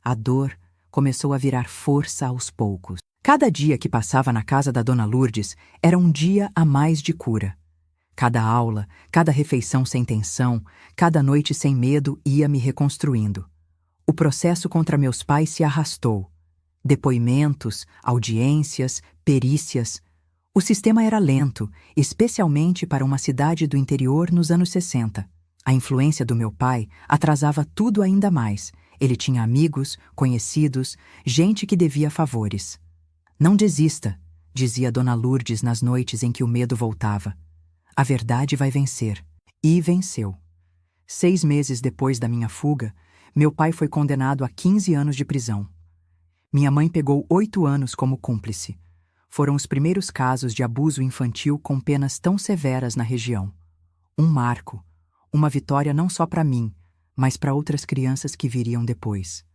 A dor começou a virar força aos poucos. Cada dia que passava na casa da Dona Lourdes era um dia a mais de cura. Cada aula, cada refeição sem tensão, cada noite sem medo ia me reconstruindo. O processo contra meus pais se arrastou. Depoimentos, audiências, perícias. O sistema era lento, especialmente para uma cidade do interior nos anos 60. A influência do meu pai atrasava tudo ainda mais. Ele tinha amigos, conhecidos, gente que devia favores. Não desista, dizia Dona Lourdes nas noites em que o medo voltava. A verdade vai vencer. E venceu. 6 meses depois da minha fuga, meu pai foi condenado a 15 anos de prisão. Minha mãe pegou 8 anos como cúmplice. Foram os primeiros casos de abuso infantil com penas tão severas na região. Um marco, uma vitória não só para mim, mas para outras crianças que viriam depois.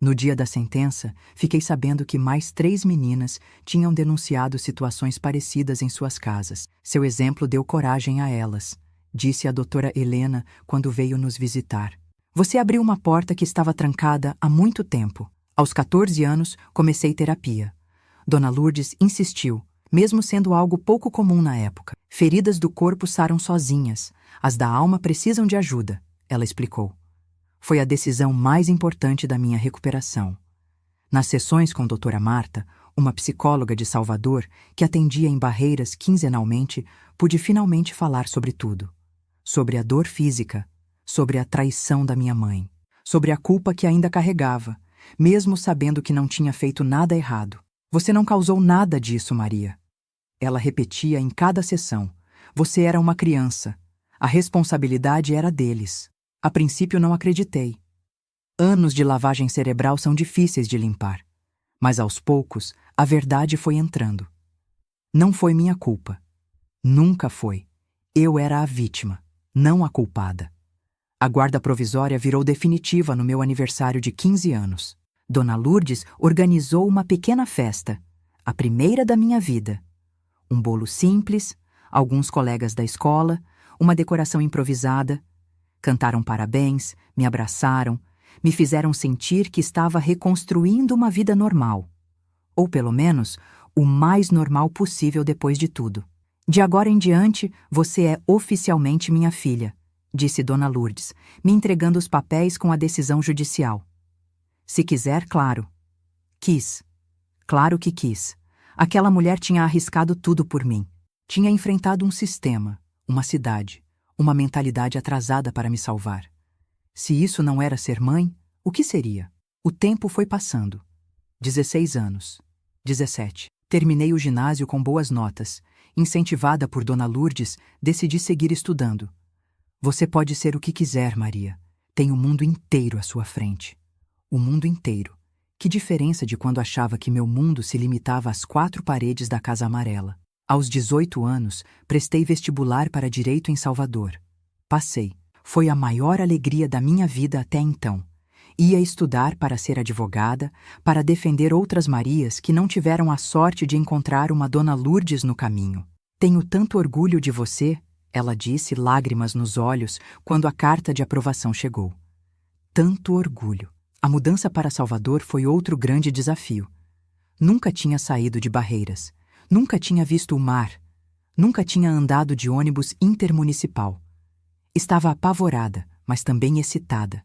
No dia da sentença, fiquei sabendo que mais 3 meninas tinham denunciado situações parecidas em suas casas. Seu exemplo deu coragem a elas, disse a doutora Helena quando veio nos visitar. Você abriu uma porta que estava trancada há muito tempo. Aos 14 anos, comecei terapia. Dona Lourdes insistiu, mesmo sendo algo pouco comum na época. Feridas do corpo saram sozinhas, as da alma precisam de ajuda, ela explicou. Foi a decisão mais importante da minha recuperação. Nas sessões com a doutora Marta, uma psicóloga de Salvador, que atendia em Barreiras quinzenalmente, pude finalmente falar sobre tudo. Sobre a dor física, sobre a traição da minha mãe, sobre a culpa que ainda carregava, mesmo sabendo que não tinha feito nada errado. Você não causou nada disso, Maria. Ela repetia em cada sessão. Você era uma criança. A responsabilidade era deles. A princípio não acreditei. Anos de lavagem cerebral são difíceis de limpar. Mas aos poucos, a verdade foi entrando. Não foi minha culpa. Nunca foi. Eu era a vítima, não a culpada. A guarda provisória virou definitiva no meu aniversário de 15 anos. Dona Lourdes organizou uma pequena festa, a primeira da minha vida. Um bolo simples, alguns colegas da escola, uma decoração improvisada. Cantaram parabéns, me abraçaram, me fizeram sentir que estava reconstruindo uma vida normal. Ou pelo menos, o mais normal possível depois de tudo. De agora em diante, você é oficialmente minha filha, disse Dona Lourdes, me entregando os papéis com a decisão judicial. Se quiser, claro. Quis. Claro que quis. Aquela mulher tinha arriscado tudo por mim. Tinha enfrentado um sistema, uma cidade, uma mentalidade atrasada para me salvar. Se isso não era ser mãe, o que seria? O tempo foi passando. 16 anos. 17. Terminei o ginásio com boas notas. Incentivada por Dona Lourdes, decidi seguir estudando. Você pode ser o que quiser, Maria. Tem o mundo inteiro à sua frente. O mundo inteiro. Que diferença de quando achava que meu mundo se limitava às 4 paredes da Casa Amarela. Aos 18 anos, prestei vestibular para Direito em Salvador. Passei. Foi a maior alegria da minha vida até então. Ia estudar para ser advogada, para defender outras Marias que não tiveram a sorte de encontrar uma Dona Lourdes no caminho. Tenho tanto orgulho de você, ela disse, lágrimas nos olhos, quando a carta de aprovação chegou. Tanto orgulho. A mudança para Salvador foi outro grande desafio. Nunca tinha saído de Barreiras. Nunca tinha visto o mar. Nunca tinha andado de ônibus intermunicipal. Estava apavorada, mas também excitada.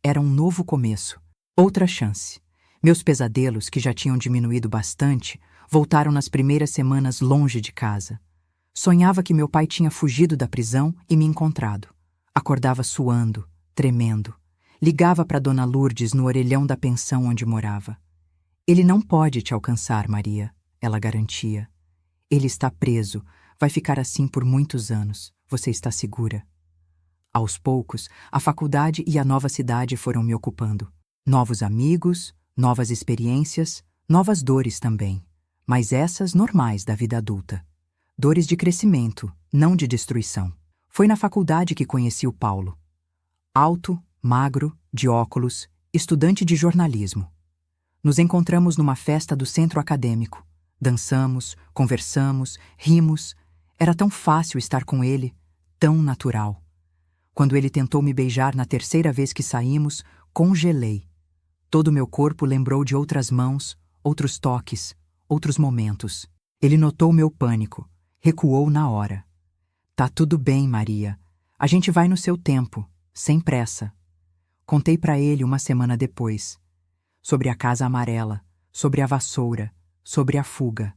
Era um novo começo, outra chance. Meus pesadelos, que já tinham diminuído bastante, voltaram nas primeiras semanas longe de casa. Sonhava que meu pai tinha fugido da prisão e me encontrado. Acordava suando, tremendo. Ligava para Dona Lourdes no orelhão da pensão onde morava. Ele não pode te alcançar, Maria, ela garantia. Ele está preso, vai ficar assim por muitos anos. Você está segura? Aos poucos, a faculdade e a nova cidade foram me ocupando. Novos amigos, novas experiências, novas dores também. Mas essas normais da vida adulta. Dores de crescimento, não de destruição. Foi na faculdade que conheci o Paulo. Alto, magro, de óculos, estudante de jornalismo. Nos encontramos numa festa do centro acadêmico. Dançamos, conversamos, rimos. Era tão fácil estar com ele, tão natural. Quando ele tentou me beijar na terceira vez que saímos, congelei. Todo meu corpo lembrou de outras mãos, outros toques, outros momentos. Ele notou meu pânico, recuou na hora. Tá tudo bem, Maria. A gente vai no seu tempo, sem pressa. Contei para ele uma semana depois. Sobre a Casa Amarela, sobre a vassoura, sobre a fuga.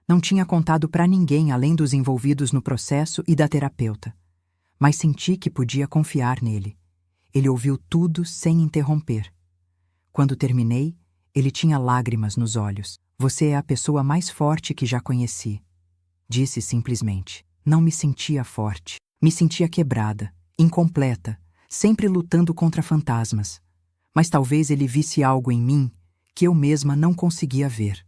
Não tinha contado para ninguém além dos envolvidos no processo e da terapeuta. Mas senti que podia confiar nele. Ele ouviu tudo sem interromper. Quando terminei, ele tinha lágrimas nos olhos. Você é a pessoa mais forte que já conheci. Disse simplesmente. Não me sentia forte. Me sentia quebrada, incompleta, sempre lutando contra fantasmas. Mas talvez ele visse algo em mim que eu mesma não conseguia ver.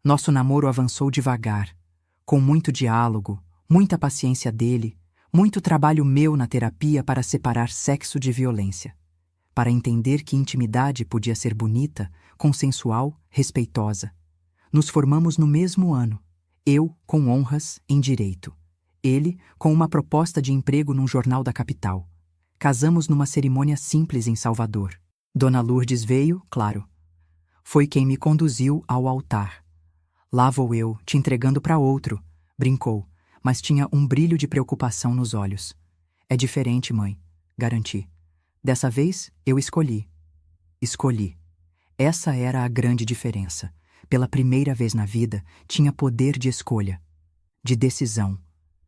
Nosso namoro avançou devagar, com muito diálogo, muita paciência dele, muito trabalho meu na terapia para separar sexo de violência, para entender que intimidade podia ser bonita, consensual, respeitosa. Nos formamos no mesmo ano, eu com honras em direito, ele com uma proposta de emprego num jornal da capital. Casamos numa cerimônia simples em Salvador. Dona Lourdes veio, claro. Foi quem me conduziu ao altar. Lá vou eu, te entregando para outro, brincou, mas tinha um brilho de preocupação nos olhos. É diferente, mãe, garanti. Dessa vez, eu escolhi. Escolhi. Essa era a grande diferença. Pela primeira vez na vida, tinha poder de escolha, de decisão,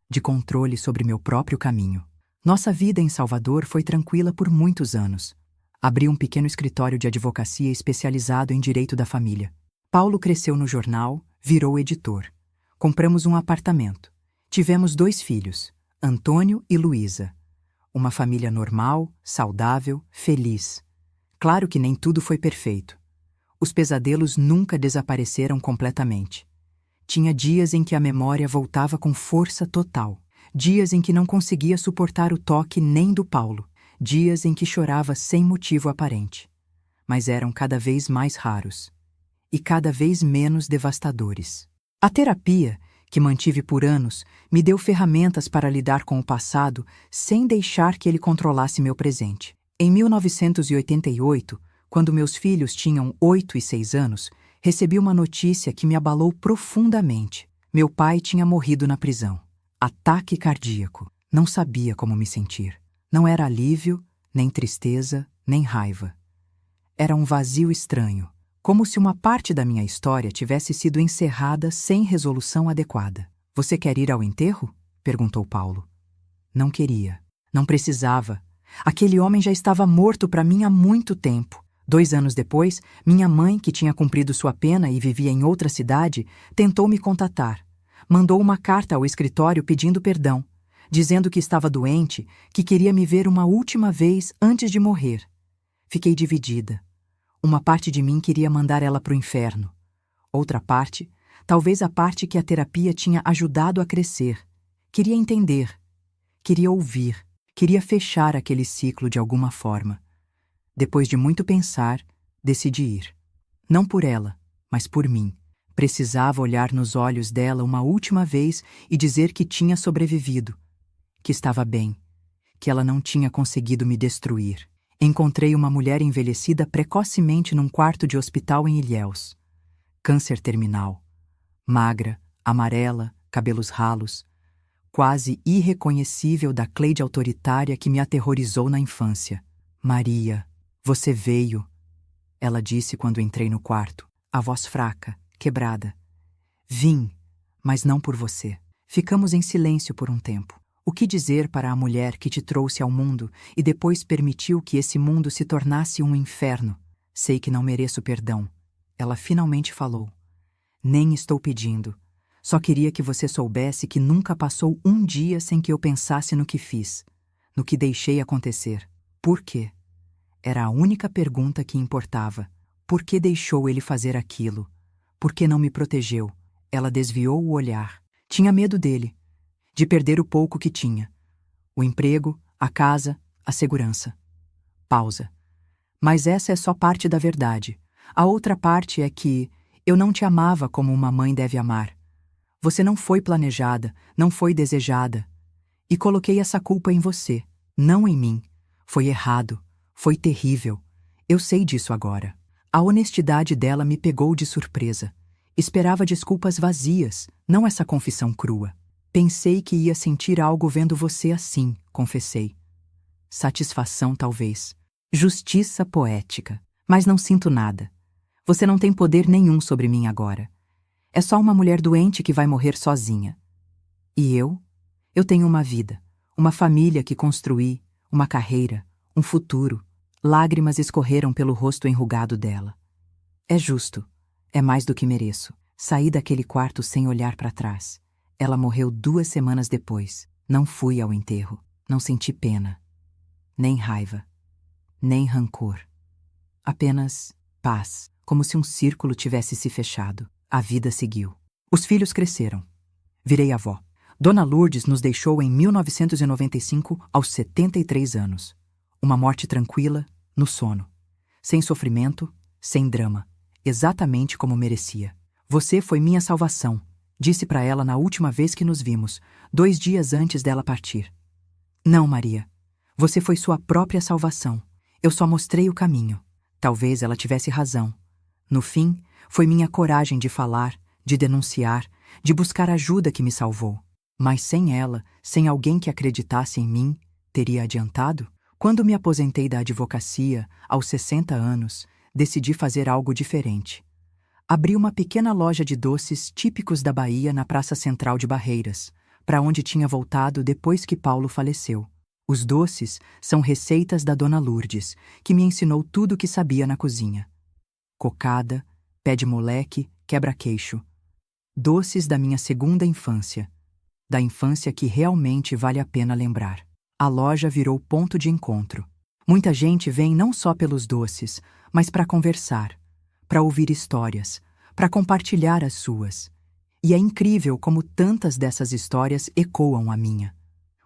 de controle sobre meu próprio caminho. Nossa vida em Salvador foi tranquila por muitos anos. Abri um pequeno escritório de advocacia especializado em direito da família. Paulo cresceu no jornal, virou editor. Compramos um apartamento. Tivemos 2 filhos, Antônio e Luísa. Uma família normal, saudável, feliz. Claro que nem tudo foi perfeito. Os pesadelos nunca desapareceram completamente. Tinha dias em que a memória voltava com força total. Dias em que não conseguia suportar o toque nem do Paulo. Dias em que chorava sem motivo aparente. Mas eram cada vez mais raros. E cada vez menos devastadores. A terapia, que mantive por anos, me deu ferramentas para lidar com o passado sem deixar que ele controlasse meu presente. Em 1988, quando meus filhos tinham 8 e 6 anos, recebi uma notícia que me abalou profundamente. Meu pai tinha morrido na prisão. Ataque cardíaco. Não sabia como me sentir. Não era alívio, nem tristeza, nem raiva. Era um vazio estranho, como se uma parte da minha história tivesse sido encerrada sem resolução adequada. Você quer ir ao enterro? Perguntou Paulo. Não queria. Não precisava. Aquele homem já estava morto para mim há muito tempo. 2 anos depois, minha mãe, que tinha cumprido sua pena e vivia em outra cidade, tentou me contatar. Mandou uma carta ao escritório pedindo perdão, dizendo que estava doente, que queria me ver uma última vez antes de morrer. Fiquei dividida. Uma parte de mim queria mandar ela para o inferno. Outra parte, talvez a parte que a terapia tinha ajudado a crescer, queria entender, queria ouvir, queria fechar aquele ciclo de alguma forma. Depois de muito pensar, decidi ir. Não por ela, mas por mim. Precisava olhar nos olhos dela uma última vez e dizer que tinha sobrevivido, que estava bem, que ela não tinha conseguido me destruir. Encontrei uma mulher envelhecida precocemente num quarto de hospital em Ilhéus. Câncer terminal. Magra, amarela, cabelos ralos. Quase irreconhecível da Cleide autoritária que me aterrorizou na infância. Maria, você veio, ela disse quando entrei no quarto, a voz fraca, quebrada. Vim, mas não por você. Ficamos em silêncio por um tempo. O que dizer para a mulher que te trouxe ao mundo e depois permitiu que esse mundo se tornasse um inferno? Sei que não mereço perdão. Ela finalmente falou. Nem estou pedindo. Só queria que você soubesse que nunca passou um dia sem que eu pensasse no que fiz, no que deixei acontecer. Por quê? Era a única pergunta que importava. Por que deixou ele fazer aquilo? Por que não me protegeu? Ela desviou o olhar. Tinha medo dele. De perder o pouco que tinha. O emprego, a casa, a segurança. Pausa. Mas essa é só parte da verdade. A outra parte é que eu não te amava como uma mãe deve amar. Você não foi planejada, não foi desejada. E coloquei essa culpa em você, não em mim. Foi errado, foi terrível. Eu sei disso agora. A honestidade dela me pegou de surpresa. Esperava desculpas vazias, não essa confissão crua. Pensei que ia sentir algo vendo você assim, confessei. Satisfação, talvez. Justiça poética. Mas não sinto nada. Você não tem poder nenhum sobre mim agora. É só uma mulher doente que vai morrer sozinha. E eu? Eu tenho uma vida, uma família que construí, uma carreira, um futuro. Lágrimas escorreram pelo rosto enrugado dela. É justo. É mais do que mereço. Saí daquele quarto sem olhar para trás. Ela morreu 2 semanas depois. Não fui ao enterro. Não senti pena. Nem raiva. Nem rancor. Apenas paz, como se um círculo tivesse se fechado. A vida seguiu. Os filhos cresceram. Virei avó. Dona Lourdes nos deixou em 1995 aos 73 anos. Uma morte tranquila, no sono. Sem sofrimento, sem drama. Exatamente como merecia. Você foi minha salvação. Disse para ela na última vez que nos vimos, 2 dias antes dela partir. Não, Maria. Você foi sua própria salvação. Eu só mostrei o caminho. Talvez ela tivesse razão. No fim, foi minha coragem de falar, de denunciar, de buscar ajuda que me salvou. Mas sem ela, sem alguém que acreditasse em mim, teria adiantado? Quando me aposentei da advocacia, aos 60 anos, decidi fazer algo diferente. Abri uma pequena loja de doces típicos da Bahia na Praça Central de Barreiras, para onde tinha voltado depois que Paulo faleceu. Os doces são receitas da Dona Lourdes, que me ensinou tudo o que sabia na cozinha. Cocada, pé de moleque, quebra-queixo. Doces da minha segunda infância, da infância que realmente vale a pena lembrar. A loja virou ponto de encontro. Muita gente vem não só pelos doces, mas para conversar, para ouvir histórias, para compartilhar as suas. E é incrível como tantas dessas histórias ecoam a minha.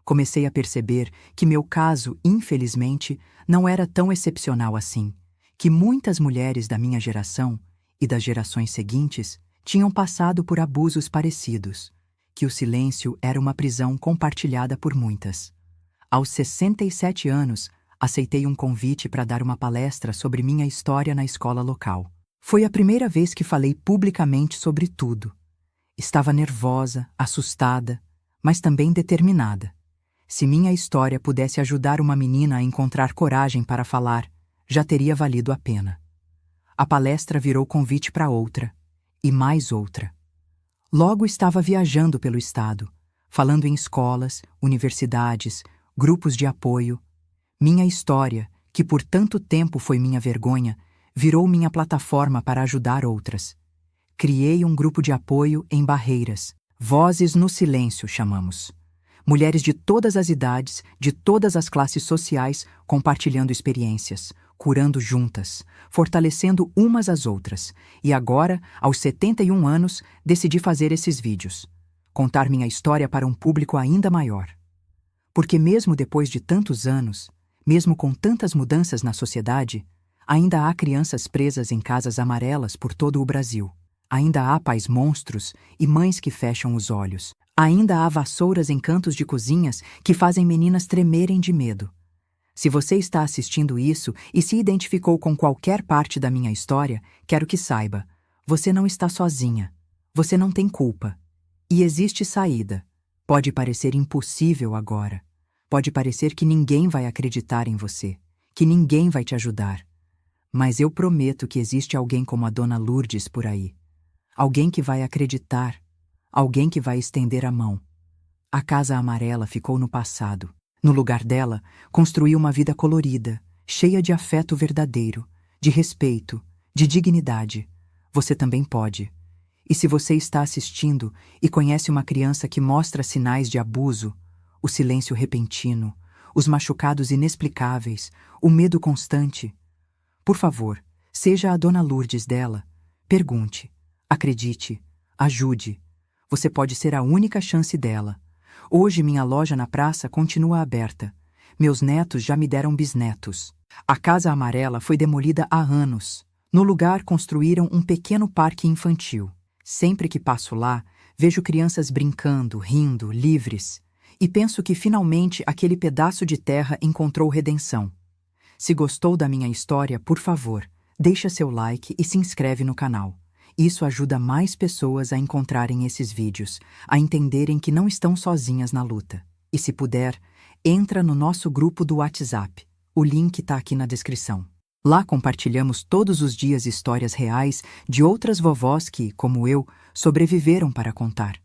Comecei a perceber que meu caso, infelizmente, não era tão excepcional assim, que muitas mulheres da minha geração e das gerações seguintes tinham passado por abusos parecidos, que o silêncio era uma prisão compartilhada por muitas. Aos 67 anos, aceitei um convite para dar uma palestra sobre minha história na escola local. Foi a primeira vez que falei publicamente sobre tudo. Estava nervosa, assustada, mas também determinada. Se minha história pudesse ajudar uma menina a encontrar coragem para falar, já teria valido a pena. A palestra virou convite para outra, e mais outra. Logo estava viajando pelo estado, falando em escolas, universidades, grupos de apoio. Minha história, que por tanto tempo foi minha vergonha, virou minha plataforma para ajudar outras. Criei um grupo de apoio em Barreiras. Vozes no Silêncio, chamamos. Mulheres de todas as idades, de todas as classes sociais, compartilhando experiências, curando juntas, fortalecendo umas às outras. E agora, aos 71 anos, decidi fazer esses vídeos. Contar minha história para um público ainda maior. Porque mesmo depois de tantos anos, mesmo com tantas mudanças na sociedade, ainda há crianças presas em casas amarelas por todo o Brasil. Ainda há pais monstros e mães que fecham os olhos. Ainda há vassouras em cantos de cozinhas que fazem meninas tremerem de medo. Se você está assistindo isso e se identificou com qualquer parte da minha história, quero que saiba, você não está sozinha. Você não tem culpa. E existe saída. Pode parecer impossível agora. Pode parecer que ninguém vai acreditar em você, que ninguém vai te ajudar. Mas eu prometo que existe alguém como a Dona Lourdes por aí. Alguém que vai acreditar. Alguém que vai estender a mão. A Casa Amarela ficou no passado. No lugar dela, construí uma vida colorida, cheia de afeto verdadeiro, de respeito, de dignidade. Você também pode. E se você está assistindo e conhece uma criança que mostra sinais de abuso, o silêncio repentino, os machucados inexplicáveis, o medo constante, por favor, seja a Dona Lourdes dela. Pergunte, acredite, ajude. Você pode ser a única chance dela. Hoje minha loja na praça continua aberta. Meus netos já me deram bisnetos. A Casa Amarela foi demolida há anos. No lugar construíram um pequeno parque infantil. Sempre que passo lá, vejo crianças brincando, rindo, livres. E penso que finalmente aquele pedaço de terra encontrou redenção. Se gostou da minha história, por favor, deixa seu like e se inscreve no canal. Isso ajuda mais pessoas a encontrarem esses vídeos, a entenderem que não estão sozinhas na luta. E se puder, entra no nosso grupo do WhatsApp. O link está aqui na descrição. Lá compartilhamos todos os dias histórias reais de outras vovós que, como eu, sobreviveram para contar.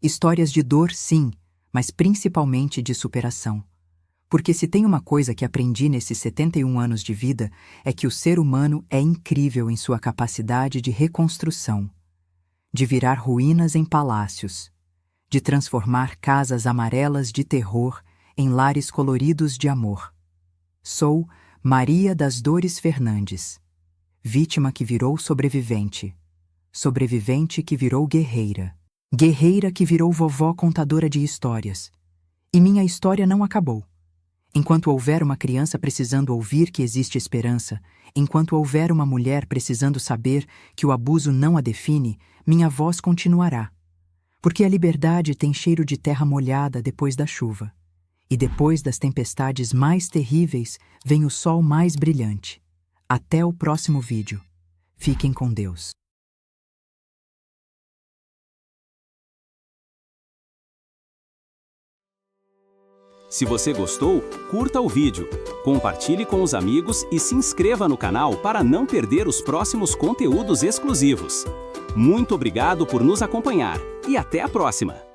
Histórias de dor, sim, mas principalmente de superação. Porque se tem uma coisa que aprendi nesses 71 anos de vida, é que o ser humano é incrível em sua capacidade de reconstrução, de virar ruínas em palácios, de transformar casas amarelas de terror em lares coloridos de amor. Sou Maria das Dores Fernandes, vítima que virou sobrevivente, sobrevivente que virou guerreira, guerreira que virou vovó contadora de histórias. E minha história não acabou. Enquanto houver uma criança precisando ouvir que existe esperança, enquanto houver uma mulher precisando saber que o abuso não a define, minha voz continuará. Porque a liberdade tem cheiro de terra molhada depois da chuva. E depois das tempestades mais terríveis, vem o sol mais brilhante. Até o próximo vídeo. Fiquem com Deus. Se você gostou, curta o vídeo, compartilhe com os amigos e se inscreva no canal para não perder os próximos conteúdos exclusivos. Muito obrigado por nos acompanhar e até a próxima!